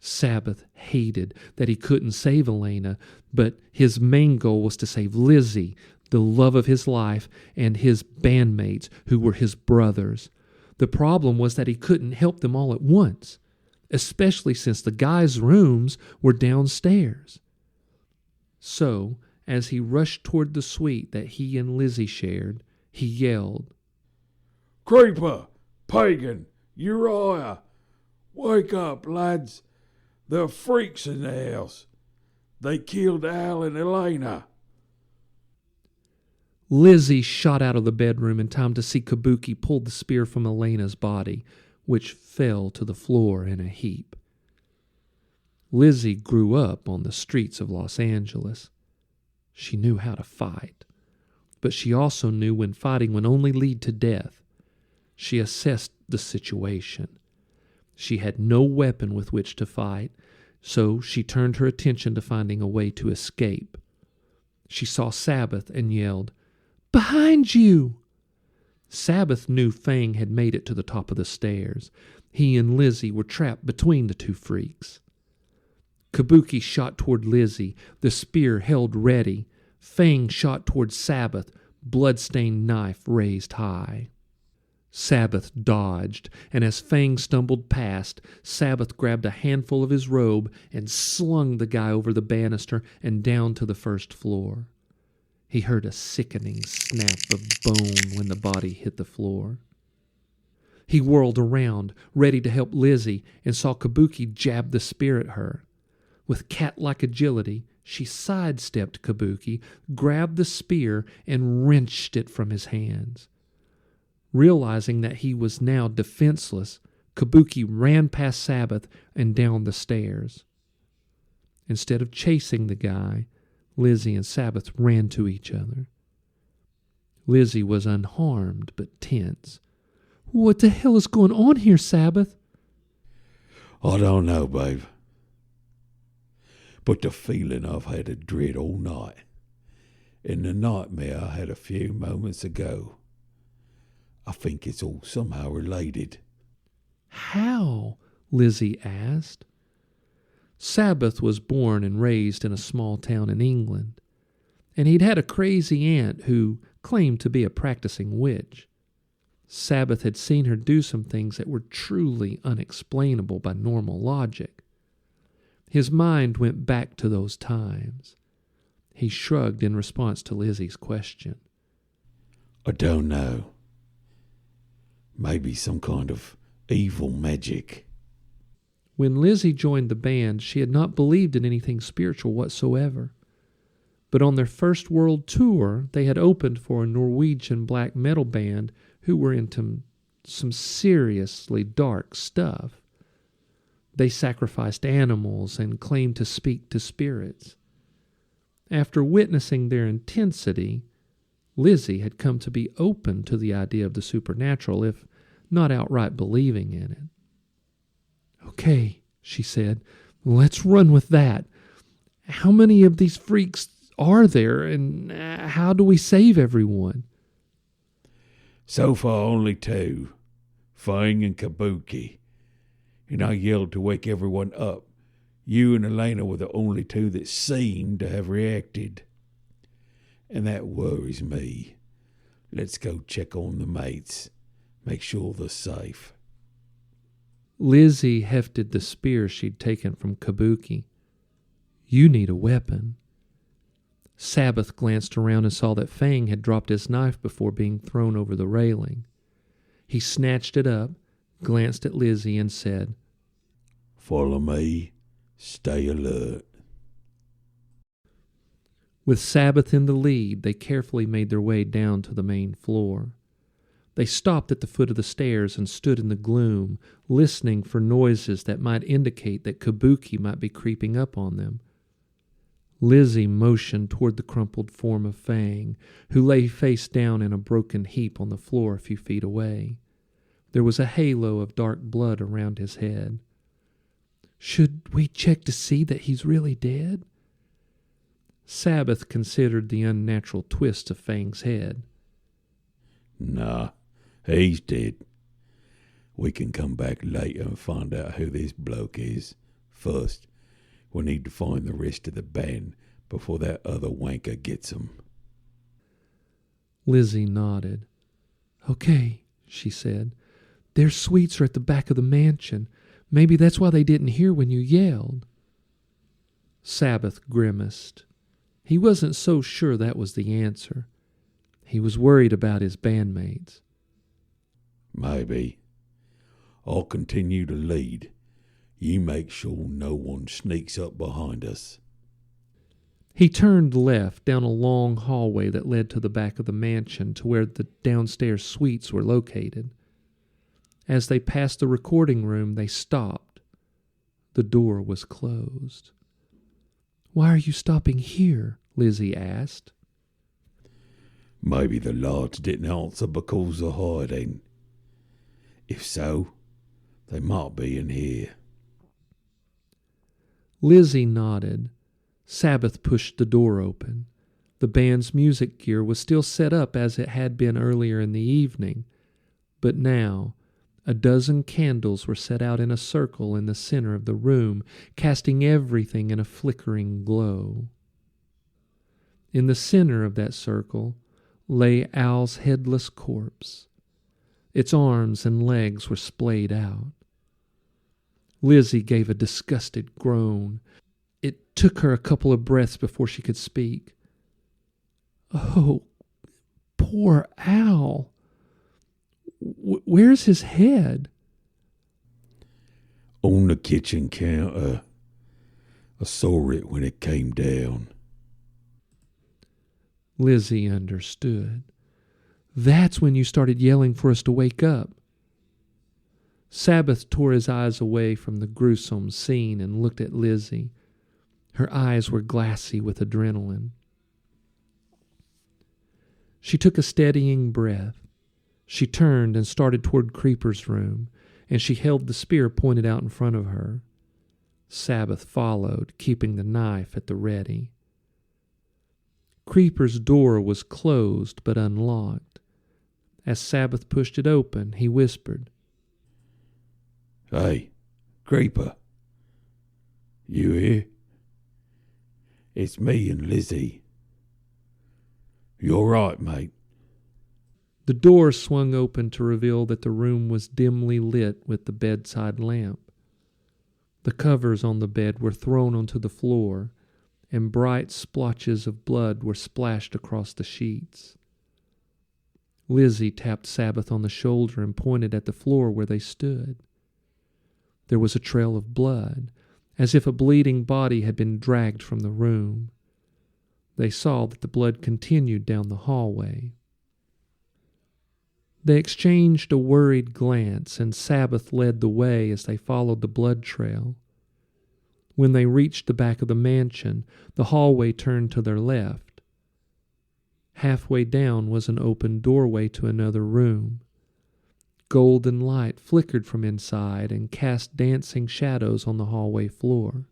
Sabbath hated that he couldn't save Elena, but his main goal was to save Lizzie, the love of his life, and his bandmates, who were his brothers. The problem was that he couldn't help them all at once, especially since the guys' rooms were downstairs. So, as he rushed toward the suite that he and Lizzie shared, he yelled, "Creeper! Pagan! Uriah! Wake up, lads! There are freaks in the house. They killed Al and Elena." Lizzie shot out of the bedroom in time to see Kabuki pull the spear from Elena's body, which fell to the floor in a heap. Lizzie grew up on the streets of Los Angeles. She knew how to fight, but she also knew when fighting would only lead to death. She assessed the situation. She had no weapon with which to fight, so she turned her attention to finding a way to escape. She saw Sabbath and yelled, "Behind you!" Sabbath knew Fang had made it to the top of the stairs. He and Lizzie were trapped between the two freaks. Kabuki shot toward Lizzie, the spear held ready. Fang shot toward Sabbath, blood-stained knife raised high. Sabbath dodged, and as Fang stumbled past, Sabbath grabbed a handful of his robe and slung the guy over the banister and down to the first floor. He heard a sickening snap of bone when the body hit the floor. He whirled around, ready to help Lizzie, and saw Kabuki jab the spear at her. With cat-like agility, she sidestepped Kabuki, grabbed the spear, and wrenched it from his hands. Realizing that he was now defenseless, Kabuki ran past Sabbath and down the stairs. Instead of chasing the guy, Lizzie and Sabbath ran to each other. Lizzie was unharmed but tense. "What the hell is going on here, Sabbath?" "I don't know, babe. But the feeling I've had a dread all night, and the nightmare I had a few moments ago, I think it's all somehow related." "How?" Lizzie asked. Sabbath was born and raised in a small town in England, and he'd had a crazy aunt who claimed to be a practicing witch. Sabbath had seen her do some things that were truly unexplainable by normal logic. His mind went back to those times. He shrugged in response to Lizzie's question. "I don't know. Maybe some kind of evil magic." When Lizzie joined the band, she had not believed in anything spiritual whatsoever. But on their first world tour, they had opened for a Norwegian black metal band who were into some seriously dark stuff. They sacrificed animals and claimed to speak to spirits. After witnessing their intensity, Lizzie had come to be open to the idea of the supernatural, if not outright believing in it. "Okay," she said, "let's run with that. How many of these freaks are there, and how do we save everyone?" "So far only two, Fang and Kabuki. And I yelled to wake everyone up. You and Elena were the only two that seemed to have reacted. And that worries me. Let's go check on the mates. Make sure they're safe." Lizzie hefted the spear she'd taken from Kabuki. "You need a weapon." Sabbath glanced around and saw that Fang had dropped his knife before being thrown over the railing. He snatched it up, glanced at Lizzie, and said, "Follow me. Stay alert." With Sabbath in the lead, they carefully made their way down to the main floor. They stopped at the foot of the stairs and stood in the gloom, listening for noises that might indicate that Kabuki might be creeping up on them. Lizzie motioned toward the crumpled form of Fang, who lay face down in a broken heap on the floor a few feet away. There was a halo of dark blood around his head. "Should we check to see that he's really dead?" Sabbath considered the unnatural twist of Fang's head. "Nah, he's dead. We can come back later and find out who this bloke is. First, we need to find the rest of the band before that other wanker gets 'em." Lizzie nodded. "Okay," she said. "Their suites are at the back of the mansion. Maybe that's why they didn't hear when you yelled." Sabbath grimaced. He wasn't so sure that was the answer. He was worried about his bandmates. "Maybe. I'll continue to lead. You make sure no one sneaks up behind us." He turned left down a long hallway that led to the back of the mansion to where the downstairs suites were located. As they passed the recording room, they stopped. The door was closed. "Why are you stopping here?" Lizzie asked. "Maybe the lads didn't answer because of hiding. If so, they might be in here." Lizzie nodded. Sabbath pushed the door open. The band's music gear was still set up as it had been earlier in the evening, but now a dozen candles were set out in a circle in the center of the room, casting everything in a flickering glow. In the center of that circle lay Al's headless corpse. Its arms and legs were splayed out. Lizzie gave a disgusted groan. It took her a couple of breaths before she could speak. "Oh, poor Al. Where's his head?" "On the kitchen counter. I saw it when it came down." Lizzie understood. "That's when you started yelling for us to wake up." Sabbath tore his eyes away from the gruesome scene and looked at Lizzie. Her eyes were glassy with adrenaline. She took a steadying breath. She turned and started toward Creeper's room, and she held the spear pointed out in front of her. Sabbath followed, keeping the knife at the ready. Creeper's door was closed but unlocked. As Sabbath pushed it open, he whispered, "Hey, Creeper. You here? It's me and Lizzie. You all right, mate?" The door swung open to reveal that the room was dimly lit with the bedside lamp. The covers on the bed were thrown onto the floor, and bright splotches of blood were splashed across the sheets. Lizzie tapped Sabbath on the shoulder and pointed at the floor where they stood. There was a trail of blood, as if a bleeding body had been dragged from the room. They saw that the blood continued down the hallway. They exchanged a worried glance, and Sabbath led the way as they followed the blood trail. When they reached the back of the mansion, the hallway turned to their left. Halfway down was an open doorway to another room. Golden light flickered from inside and cast dancing shadows on the hallway floor.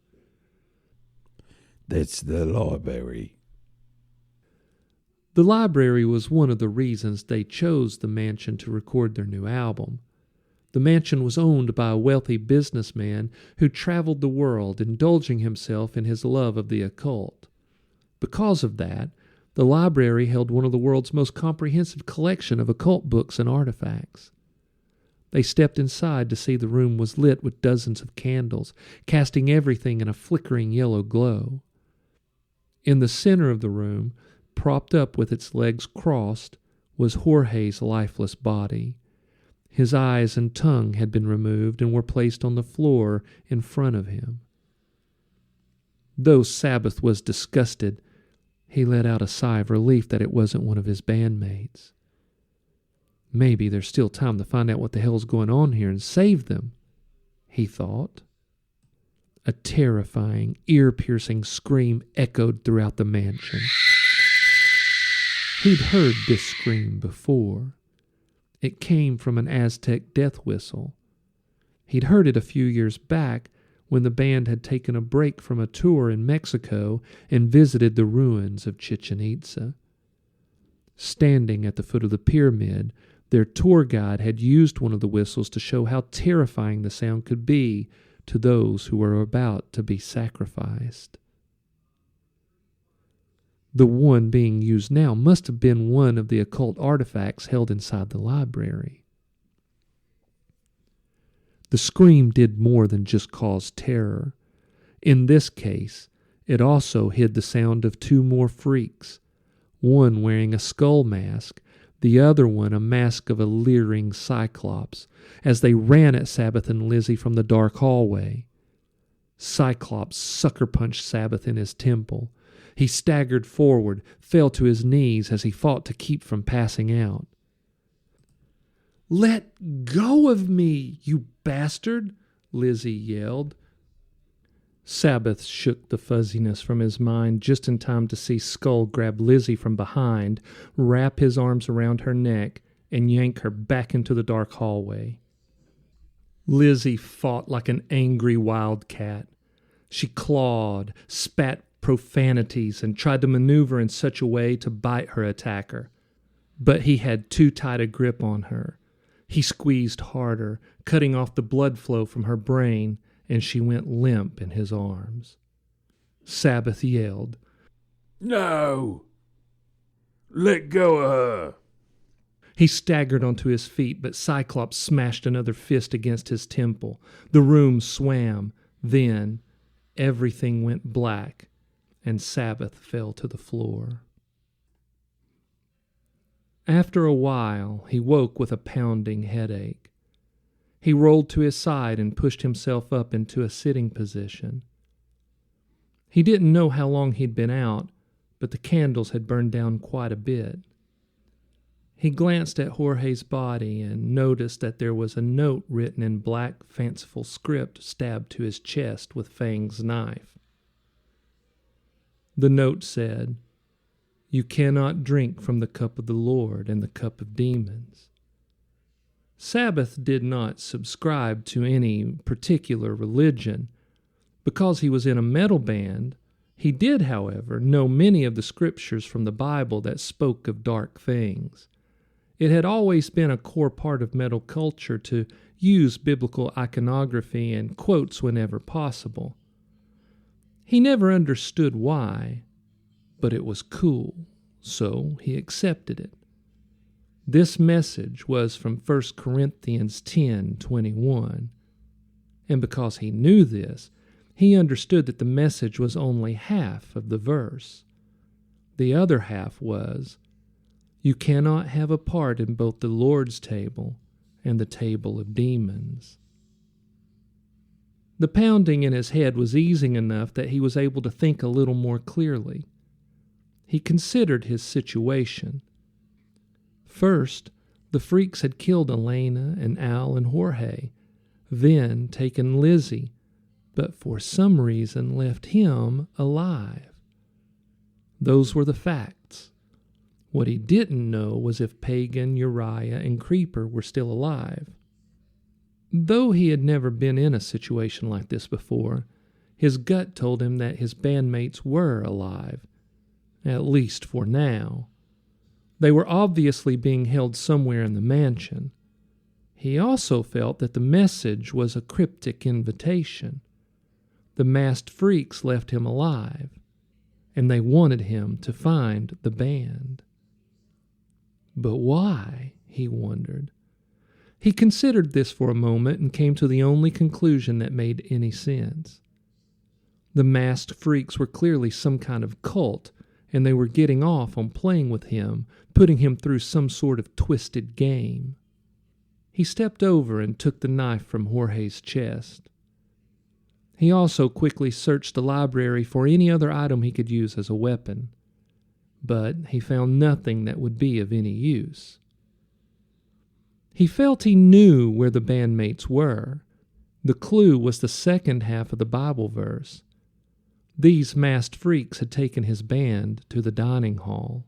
"That's the library." The library was one of the reasons they chose the mansion to record their new album. The mansion was owned by a wealthy businessman who traveled the world, indulging himself in his love of the occult. Because of that, the library held one of the world's most comprehensive collection of occult books and artifacts. They stepped inside to see the room was lit with dozens of candles, casting everything in a flickering yellow glow. In the center of the room, propped up with its legs crossed, was Jorge's lifeless body. His eyes and tongue had been removed and were placed on the floor in front of him. Though Sabbath was disgusted, he let out a sigh of relief that it wasn't one of his bandmates. Maybe there's still time to find out what the hell's going on here and save them, he thought. A terrifying, ear-piercing scream echoed throughout the mansion. He'd heard this scream before. It came from an Aztec death whistle. He'd heard it a few years back when the band had taken a break from a tour in Mexico and visited the ruins of Chichen Itza. Standing at the foot of the pyramid, their tour guide had used one of the whistles to show how terrifying the sound could be to those who were about to be sacrificed. The one being used now must have been one of the occult artifacts held inside the library. The scream did more than just cause terror. In this case, it also hid the sound of two more freaks, one wearing a skull mask, the other one a mask of a leering Cyclops, as they ran at Sabbath and Lizzie from the dark hallway. Cyclops sucker-punched Sabbath in his temple. He staggered forward, fell to his knees as he fought to keep from passing out. "Let go of me, you bastard!" Lizzie yelled. Sabbath shook the fuzziness from his mind just in time to see Skull grab Lizzie from behind, wrap his arms around her neck, and yank her back into the dark hallway. Lizzie fought like an angry wildcat. She clawed, spat profanities, and tried to maneuver in such a way to bite her attacker. But he had too tight a grip on her. He squeezed harder, cutting off the blood flow from her brain, and she went limp in his arms. Sabbath yelled, "No! Let go of her!" He staggered onto his feet, but Cyclops smashed another fist against his temple. The room swam. Then everything went black, and Sabbath fell to the floor. After a while, he woke with a pounding headache. He rolled to his side and pushed himself up into a sitting position. He didn't know how long he'd been out, but the candles had burned down quite a bit. He glanced at Jorge's body and noticed that there was a note written in black, fanciful script stabbed to his chest with Fang's knife. The note said, "You cannot drink from the cup of the Lord and the cup of demons." Sabbath did not subscribe to any particular religion. Because he was in a metal band, he did, however, know many of the scriptures from the Bible that spoke of dark things. It had always been a core part of metal culture to use biblical iconography and quotes whenever possible. He never understood why, but it was cool, so he accepted it. This message was from 1 Corinthians 10:21, and because he knew this, he understood that the message was only half of the verse. The other half was, "You cannot have a part in both the Lord's table and the table of demons." The pounding in his head was easing enough that he was able to think a little more clearly. He considered his situation. First, the freaks had killed Elena and Al and Jorge, then taken Lizzie, but for some reason left him alive. Those were the facts. What he didn't know was if Pagan, Uriah, and Creeper were still alive. Though he had never been in a situation like this before, his gut told him that his bandmates were alive, at least for now. They were obviously being held somewhere in the mansion. He also felt that the message was a cryptic invitation. The masked freaks left him alive, and they wanted him to find the band. But why? He wondered. He considered this for a moment and came to the only conclusion that made any sense. The masked freaks were clearly some kind of cult, and they were getting off on playing with him, putting him through some sort of twisted game. He stepped over and took the knife from Jorge's chest. He also quickly searched the library for any other item he could use as a weapon, but he found nothing that would be of any use. He felt he knew where the bandmates were. The clue was the second half of the Bible verse. These masked freaks had taken his band to the dining hall.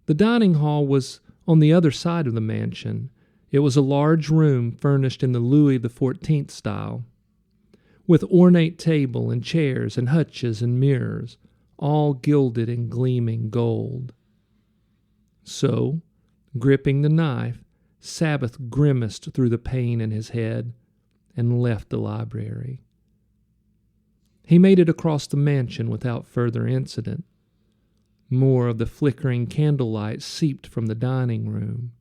The dining hall was on the other side of the mansion. It was a large room furnished in the Louis XIV style, with ornate table and chairs and hutches and mirrors, all gilded in gleaming gold. So, gripping the knife, Sabbath grimaced through the pain in his head and left the library. He made it across the mansion without further incident. More of the flickering candlelight seeped from the dining room.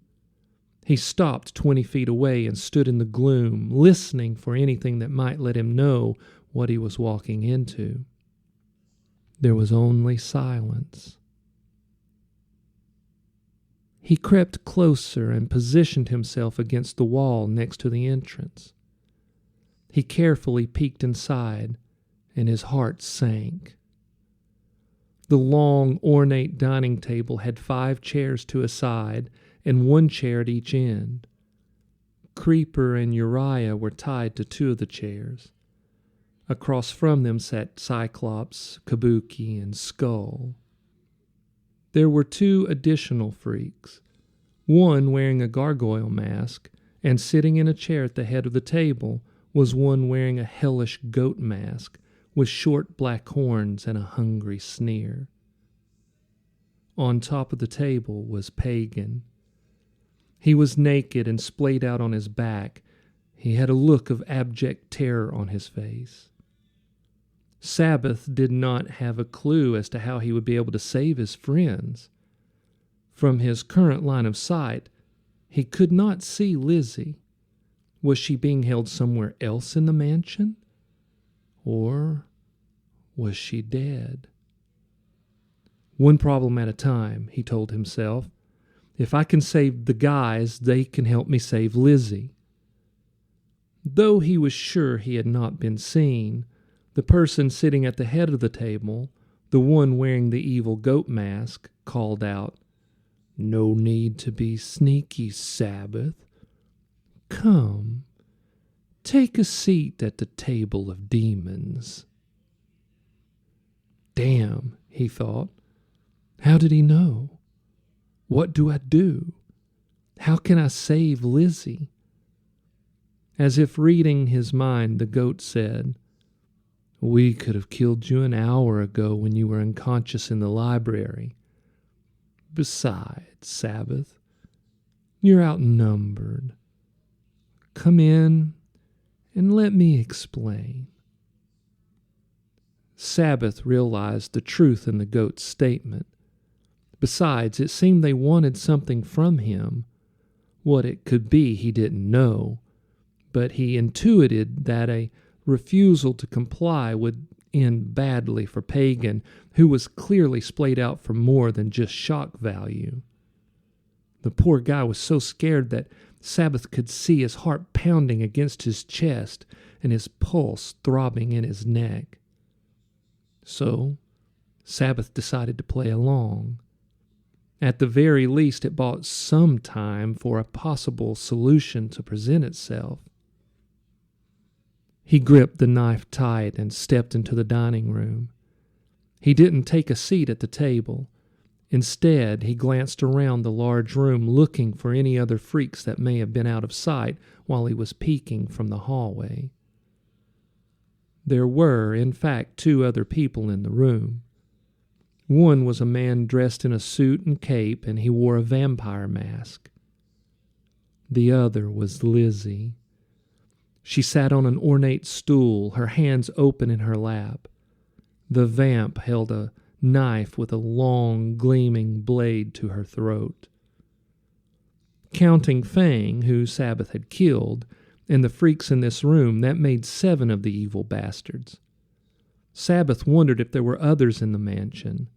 He stopped 20 feet away and stood in the gloom, listening for anything that might let him know what he was walking into. There was only silence. He crept closer and positioned himself against the wall next to the entrance. He carefully peeked inside, and his heart sank. The long, ornate dining table had 5 chairs to a side and 1 chair at each end. Creeper and Uriah were tied to 2 of the chairs. Across from them sat Cyclops, Kabuki, and Skull. There were 2 additional freaks, one wearing a gargoyle mask, and sitting in a chair at the head of the table was one wearing a hellish goat mask with short black horns and a hungry sneer. On top of the table was Pagan. He was naked and splayed out on his back. He had a look of abject terror on his face. Sabbath did not have a clue as to how he would be able to save his friends. From his current line of sight, he could not see Lizzie. Was she being held somewhere else in the mansion? Or was she dead? One problem at a time, he told himself. If I can save the guys, they can help me save Lizzie. Though he was sure he had not been seen, the person sitting at the head of the table, the one wearing the evil goat mask, called out, "No need to be sneaky, Sabbath. Come, take a seat at the table of demons." Damn, he thought. How did he know? What do I do? How can I save Lizzie? As if reading his mind, the goat said, "We could have killed you an hour ago when you were unconscious in the library. Besides, Sabbath, you're outnumbered. Come in and let me explain." Sabbath realized the truth in the goat's statement. Besides, it seemed they wanted something from him. What it could be he didn't know, but he intuited that a refusal to comply would end badly for Pagan, who was clearly splayed out for more than just shock value. The poor guy was so scared that Sabbath could see his heart pounding against his chest and his pulse throbbing in his neck. So, Sabbath decided to play along. At the very least, it bought some time for a possible solution to present itself. He gripped the knife tight and stepped into the dining room. He didn't take a seat at the table. Instead, he glanced around the large room looking for any other freaks that may have been out of sight while he was peeking from the hallway. There were, in fact, 2 other people in the room. One was a man dressed in a suit and cape, and he wore a vampire mask. The other was Lizzie. She sat on an ornate stool, her hands open in her lap. The vamp held a knife with a long, gleaming blade to her throat. Counting Fang, who Sabbath had killed, and the freaks in this room, that made 7 of the evil bastards. Sabbath wondered if there were others in the mansion.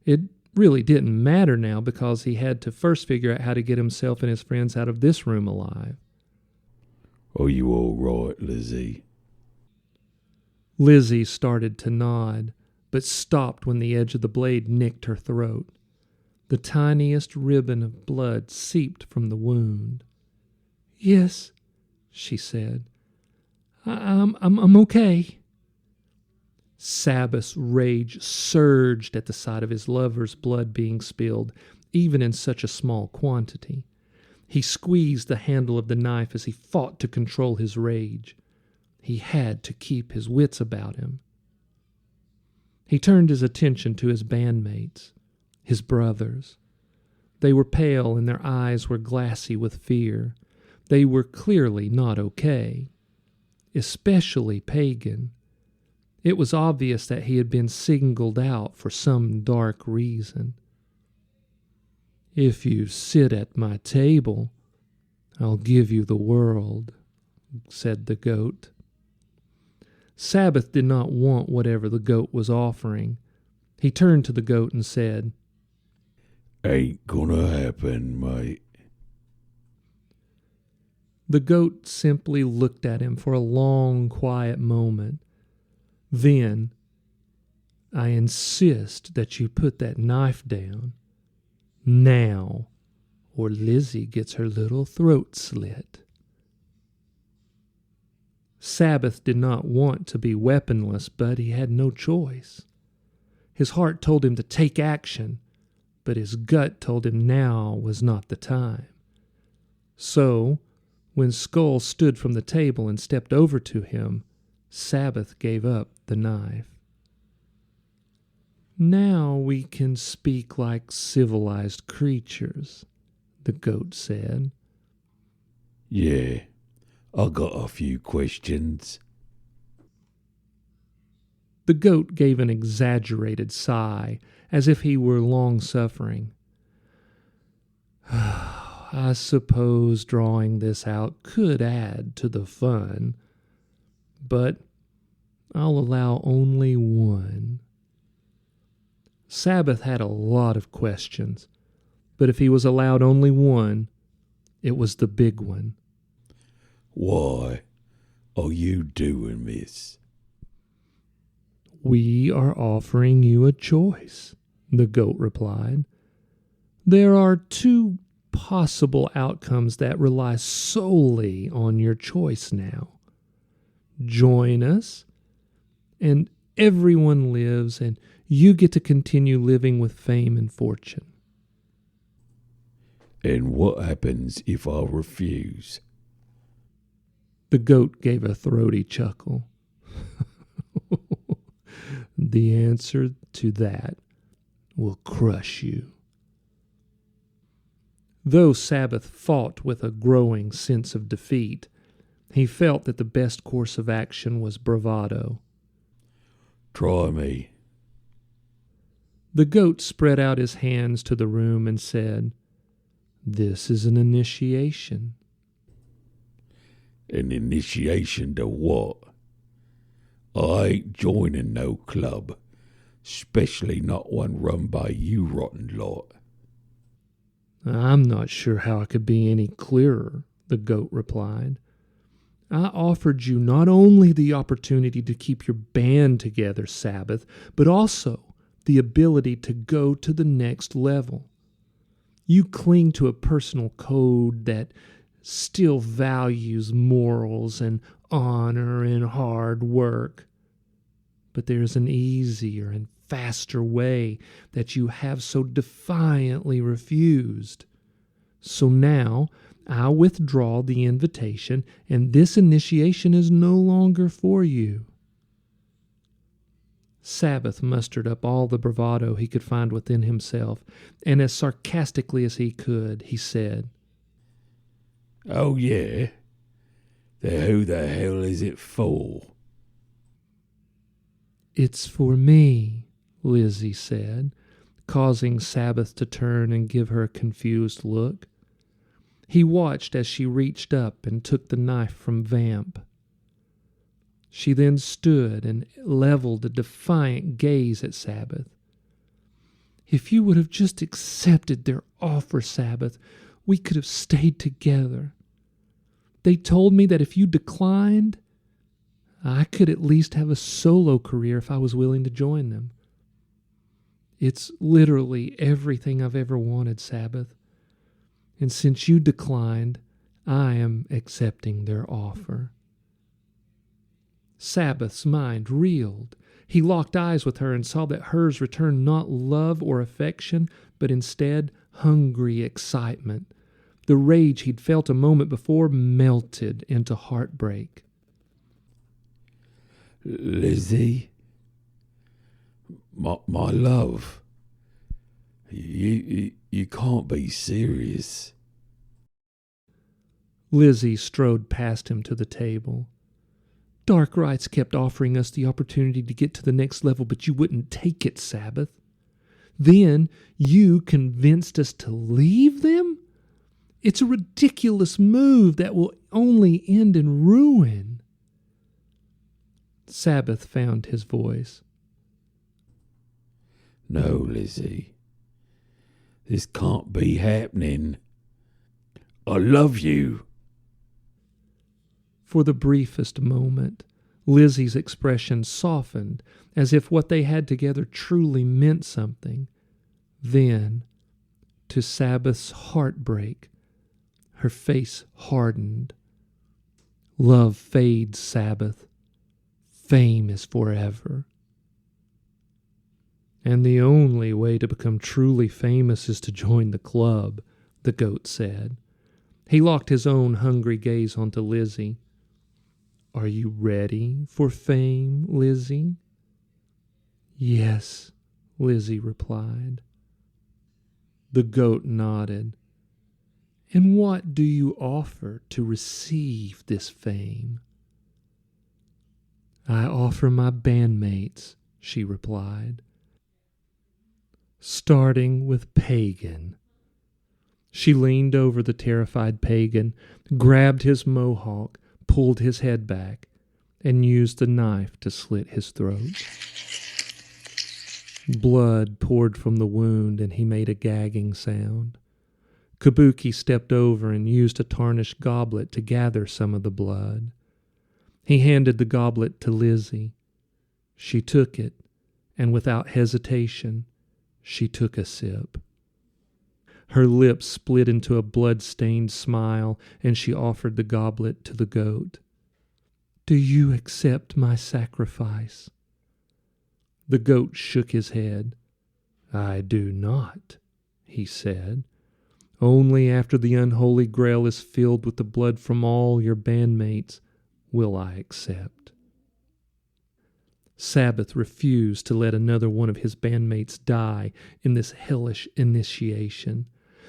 It really didn't matter now because he had to first figure out how to get himself and his friends out of this room alive. Are you all right, Lizzie? Lizzie started to nod, but stopped when the edge of the blade nicked her throat. The tiniest ribbon of blood seeped from the wound. "Yes," she said. I'm okay." Sabbath's rage surged at the sight of his lover's blood being spilled, even in such a small quantity. He squeezed the handle of the knife as he fought to control his rage. He had to keep his wits about him. He turned his attention to his bandmates, his brothers. They were pale and their eyes were glassy with fear. They were clearly not okay, especially Pagan. It was obvious that he had been singled out for some dark reason. "If you sit at my table, I'll give you the world," said the goat. Sabbath did not want whatever the goat was offering. He turned to the goat and said, "Ain't gonna happen, mate." The goat simply looked at him for a long, quiet moment. Then, "I insist that you put that knife down now, or Lizzie gets her little throat slit." Sabbath did not want to be weaponless, but he had no choice. His heart told him to take action, but his gut told him now was not the time. So, when Skull stood from the table and stepped over to him, Sabbath gave up the knife. "Now we can speak like civilized creatures," the goat said. "Yeah, I got a few questions." The goat gave an exaggerated sigh, as if he were long-suffering. "I suppose drawing this out could add to the fun, but I'll allow only one." Sabbath had a lot of questions, but if he was allowed only one, it was the big one. "Why are you doing this?" "We are offering you a choice," the goat replied. "There are two possible outcomes that rely solely on your choice now. Join us, and everyone lives, and you get to continue living with fame and fortune." "And what happens if I refuse?" The goat gave a throaty chuckle. "The answer to that will crush you." Though Sabbath fought with a growing sense of defeat, he felt that the best course of action was bravado. "Try me." The goat spread out his hands to the room and said, "This is an initiation." "An initiation to what? I ain't joining no club, especially not one run by you rotten lot." "I'm not sure how I could be any clearer," the goat replied. "I offered you not only the opportunity to keep your band together, Sabbath, but also the ability to go to the next level. You cling to a personal code that still values morals and honor and hard work. But there's an easier and faster way that you have so defiantly refused. So now I withdraw the invitation, and this initiation is no longer for you." Sabbath mustered up all the bravado he could find within himself, and as sarcastically as he could, he said, "Oh, yeah? Then who the hell is it for?" "It's for me," Lizzie said, causing Sabbath to turn and give her a confused look. He watched as she reached up and took the knife from Vamp. She then stood and leveled a defiant gaze at Sabbath. "If you would have just accepted their offer, Sabbath, we could have stayed together. They told me that if you declined, I could at least have a solo career if I was willing to join them. It's literally everything I've ever wanted, Sabbath. And since you declined, I am accepting their offer." Sabbath's mind reeled. He locked eyes with her and saw that hers returned not love or affection, but instead hungry excitement. The rage he'd felt a moment before melted into heartbreak. "Lizzie, my love, you can't be serious." Lizzie strode past him to the table. "Dark Rites kept offering us the opportunity to get to the next level, but you wouldn't take it, Sabbath. Then you convinced us to leave them? It's a ridiculous move that will only end in ruin." Sabbath found his voice. "No, Lizzie. This can't be happening. I love you." For the briefest moment, Lizzie's expression softened, as if what they had together truly meant something. Then, to Sabbath's heartbreak, her face hardened. "Love fades, Sabbath. Fame is forever. And the only way to become truly famous is to join the club," the goat said. He locked his own hungry gaze onto Lizzie. "Are you ready for fame, Lizzie?" "Yes," Lizzie replied. The goat nodded. "And what do you offer to receive this fame?" "I offer my bandmates," she replied. "Starting with Pagan." She leaned over the terrified Pagan, grabbed his mohawk, pulled his head back, and used a knife to slit his throat. Blood poured from the wound, and he made a gagging sound. Kabuki stepped over and used a tarnished goblet to gather some of the blood. He handed the goblet to Lizzie. She took it, and without hesitation, she took a sip. Her lips split into a blood-stained smile, and she offered the goblet to the goat. "Do you accept my sacrifice?" The goat shook his head. "I do not," he said. "Only after the unholy grail is filled with the blood from all your bandmates will I accept." Sabbath refused to let another one of his bandmates die in this hellish initiation.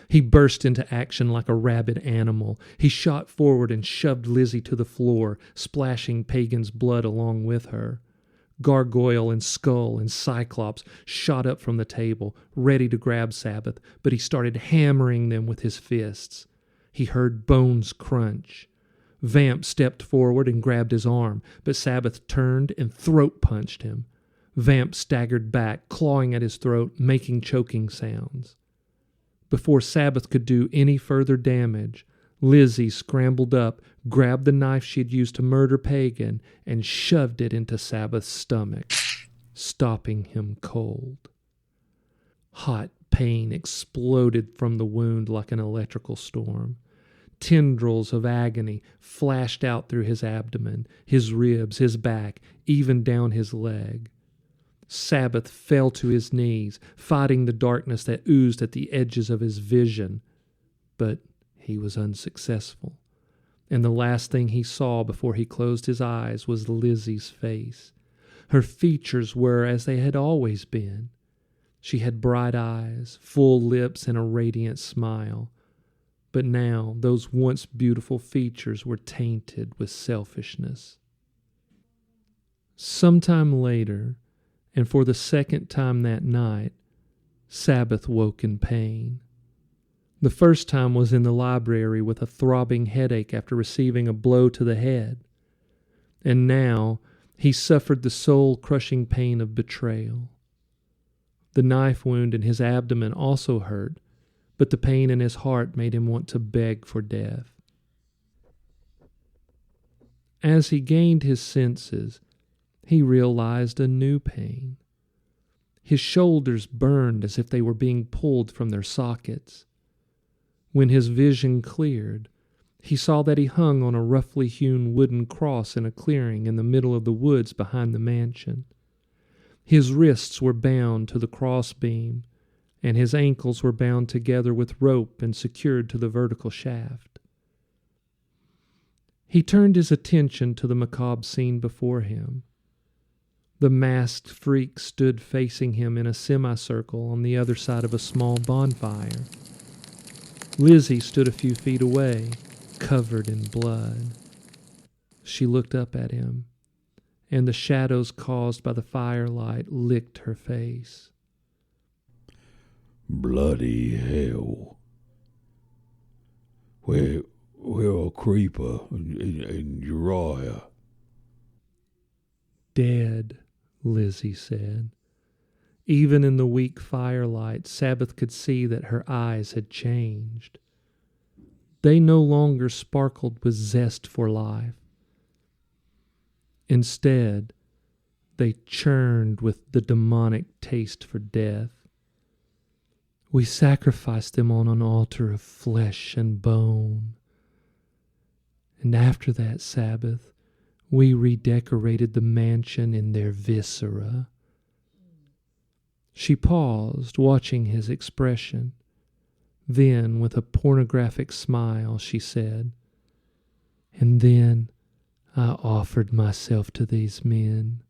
He burst into action like a rabid animal. He shot forward and shoved Lizzie to the floor, splashing Pagan's blood along with her. Gargoyle and Skull and Cyclops shot up from the table, ready to grab Sabbath, but he started hammering them with his fists. He heard bones crunch. Vamp stepped forward and grabbed his arm, but Sabbath turned and throat punched him. Vamp staggered back, clawing at his throat, making choking sounds. Before Sabbath could do any further damage, Lizzie scrambled up, grabbed the knife she had used to murder Pagan, and shoved it into Sabbath's stomach, stopping him cold. Hot pain exploded from the wound like an electrical storm. Tendrils of agony flashed out through his abdomen, his ribs, his back, even down his leg. Sabbath fell to his knees, fighting the darkness that oozed at the edges of his vision. But he was unsuccessful, and the last thing he saw before he closed his eyes was Lizzie's face. Her features were as they had always been. She had bright eyes, full lips, and a radiant smile. But now those once beautiful features were tainted with selfishness. Sometime later, and for the second time that night, Sabbath woke in pain. The first time was in the library with a throbbing headache after receiving a blow to the head. And now, He suffered the soul-crushing pain of betrayal. The knife wound in his abdomen also hurt, but the pain in his heart made him want to beg for death. As he gained his senses, he realized a new pain. His shoulders burned as if they were being pulled from their sockets. When his vision cleared, he saw that he hung on a roughly hewn wooden cross in a clearing in the middle of the woods behind the mansion. His wrists were bound to the crossbeam, and his ankles were bound together with rope and secured to the vertical shaft. He turned his attention to the macabre scene before him. The masked freak stood facing him in a semicircle on the other side of a small bonfire. Lizzie stood a few feet away, covered in blood. She looked up at him, and the shadows caused by the firelight licked her face. Bloody hell. Where are Creeper and Uriah? Dead, Lizzie said. Even in the weak firelight, Sabbath could see that her eyes had changed. They no longer sparkled with zest for life. Instead, they churned with the demonic taste for death. We sacrificed them on an altar of flesh and bone. And after that Sabbath, we redecorated the mansion in their viscera. She paused, watching his expression. Then, with a pornographic smile, she said, "And then I offered myself to these men."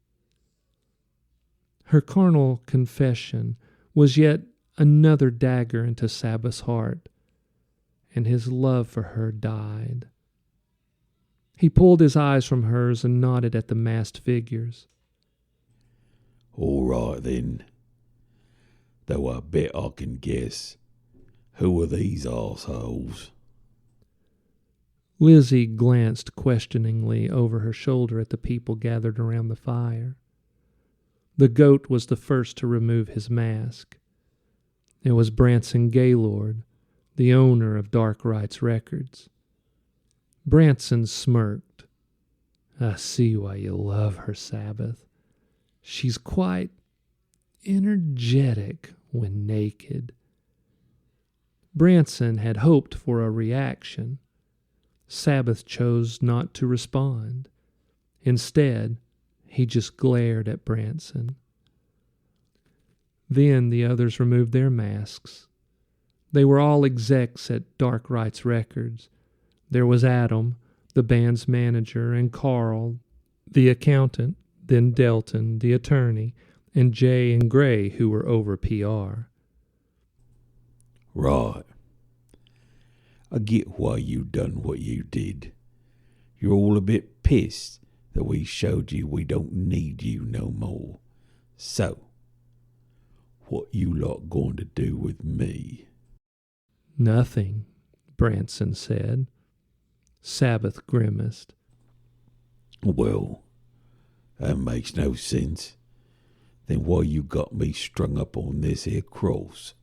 Her carnal confession was yet another dagger into Sabbath's heart, and his love for her died. He pulled his eyes from hers and nodded at the masked figures. All right, then. Though I bet I can guess. Who are these assholes? Lizzie glanced questioningly over her shoulder at the people gathered around the fire. The goat was the first to remove his mask. It was Branson Gaylord, the owner of Dark Rights Records. Branson smirked. "I see why you love her, Sabbath. She's quite energetic when naked." Branson had hoped for a reaction. Sabbath chose not to respond. Instead, he just glared at Branson. Then the others removed their masks. They were all execs at Dark Rights Records. There was Adam, the band's manager, and Carl, the accountant, then Delton, the attorney, and Jay and Gray, who were over PR. Right. I get why you done what you did. You're all a bit pissed that we showed you we don't need you no more. So, what you lot going to do with me? "Nothing," Branson said. Sabbath grimaced. Well, that makes no sense. Then why you got me strung up on this here cross?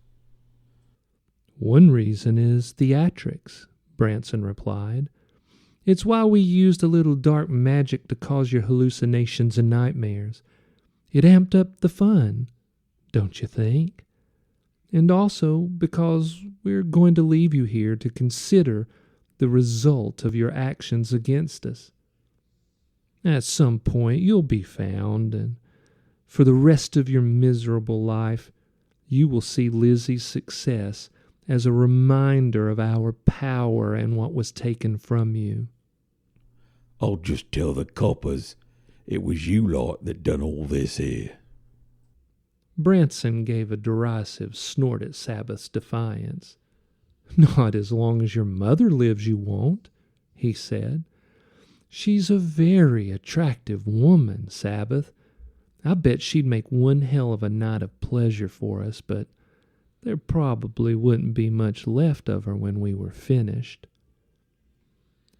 "One reason is theatrics," Branson replied. "It's why we used a little dark magic to cause your hallucinations and nightmares. It amped up the fun, don't you think? And also because we're going to leave you here to consider the result of your actions against us. At some point you'll be found, and for the rest of your miserable life, you will see Lizzie's success as a reminder of our power and what was taken from you." I'll just tell the coppers it was you lot that done all this here. Branson gave a derisive snort at Sabbath's defiance. "Not as long as your mother lives, you won't," he said. "She's a very attractive woman, Sabbath. I bet she'd make one hell of a night of pleasure for us, but there probably wouldn't be much left of her when we were finished."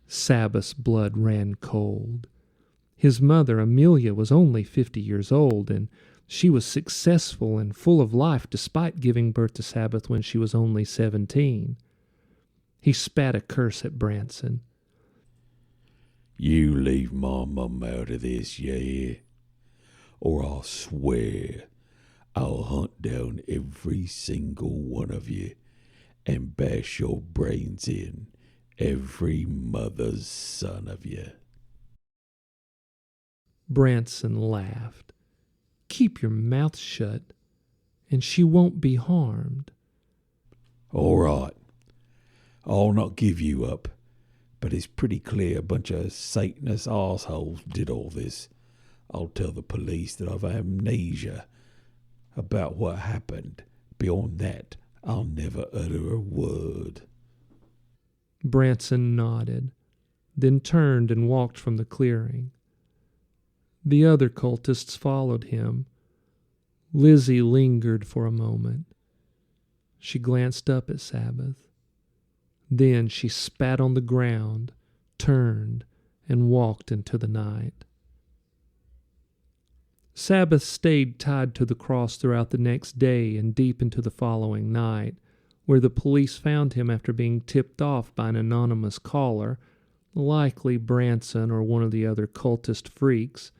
Sabbath's blood ran cold. His mother, Amelia, was only 50 years old, and she was successful and full of life despite giving birth to Sabbath when she was only 17. He spat a curse at Branson. You leave my mum out of this, you hear? Or I'll swear I'll hunt down every single one of you and bash your brains in, every mother's son of you. Branson laughed. Keep your mouth shut, and she won't be harmed. All right. I'll not give you up, but it's pretty clear a bunch of Satanist arseholes did all this. I'll tell the police that I've amnesia about what happened. Beyond that, I'll never utter a word. Branson nodded, then turned and walked from the clearing. The other cultists followed him. Lizzie lingered for a moment. She glanced up at Sabbath. Then she spat on the ground, turned, and walked into the night. Sabbath stayed tied to the cross throughout the next day and deep into the following night, where the police found him after being tipped off by an anonymous caller, likely Branson or one of the other cultist freaks,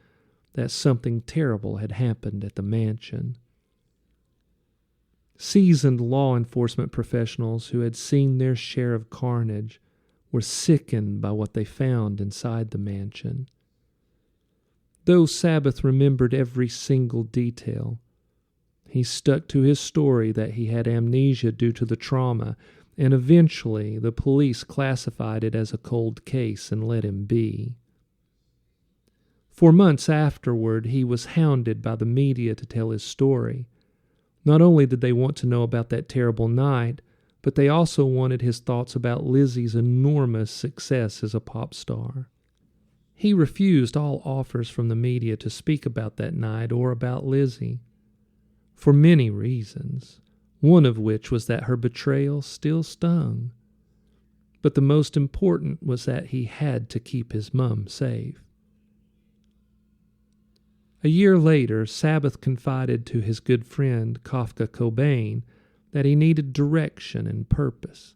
that something terrible had happened at the mansion. Seasoned law enforcement professionals who had seen their share of carnage were sickened by what they found inside the mansion. Though Sabbath remembered every single detail, he stuck to his story that he had amnesia due to the trauma, and eventually the police classified it as a cold case and let him be. For months afterward, he was hounded by the media to tell his story. Not only did they want to know about that terrible night, but they also wanted his thoughts about Lizzie's enormous success as a pop star. He refused all offers from the media to speak about that night or about Lizzie, for many reasons, one of which was that her betrayal still stung. But the most important was that he had to keep his mum safe. A year later, Sabbath confided to his good friend Kafka Cobain that he needed direction and purpose.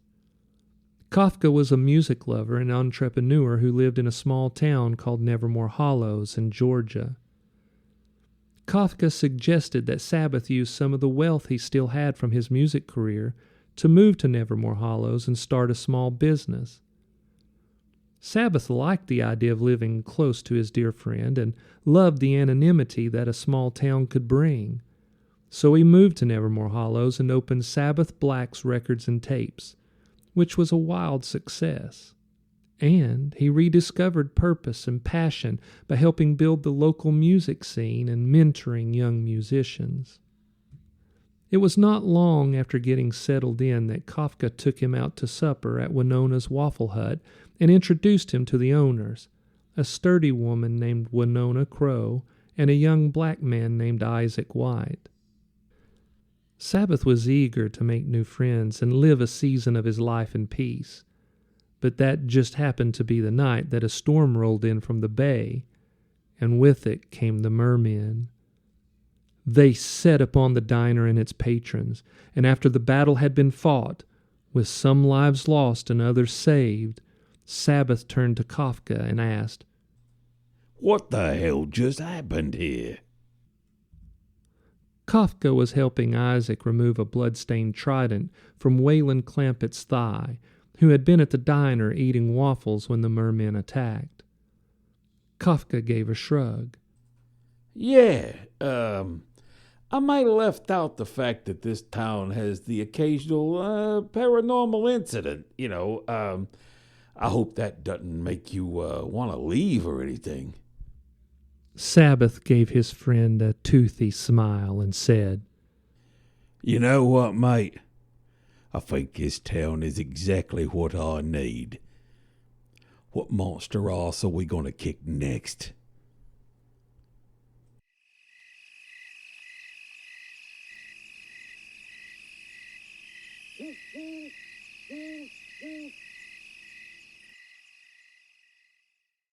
Kafka was a music lover and entrepreneur who lived in a small town called Nevermore Hollows in Georgia. Kafka suggested that Sabbath use some of the wealth he still had from his music career to move to Nevermore Hollows and start a small business. Sabbath liked the idea of living close to his dear friend and loved the anonymity that a small town could bring. So he moved to Nevermore Hollows and opened Sabbath Black's Records and Tapes, which was a wild success. And he rediscovered purpose and passion by helping build the local music scene and mentoring young musicians. It was not long after getting settled in that Kafka took him out to supper at Winona's Waffle Hut and introduced him to the owners, a sturdy woman named Winona Crow and a young black man named Isaac White. Sabbath was eager to make new friends and live a season of his life in peace, but that just happened to be the night that a storm rolled in from the bay, and with it came the mermen. They set upon the diner and its patrons, and after the battle had been fought, with some lives lost and others saved, Sabbath turned to Kafka and asked, What the hell just happened here? Kafka was helping Isaac remove a blood-stained trident from Waylon Clampett's thigh, who had been at the diner eating waffles when the mermen attacked. Kafka gave a shrug. Yeah, I might have left out the fact that this town has the occasional paranormal incident, I hope that doesn't make you want to leave or anything. Sabbath gave his friend a toothy smile and said, You know what, mate? I think this town is exactly what I need. What monster ass are we going to kick next?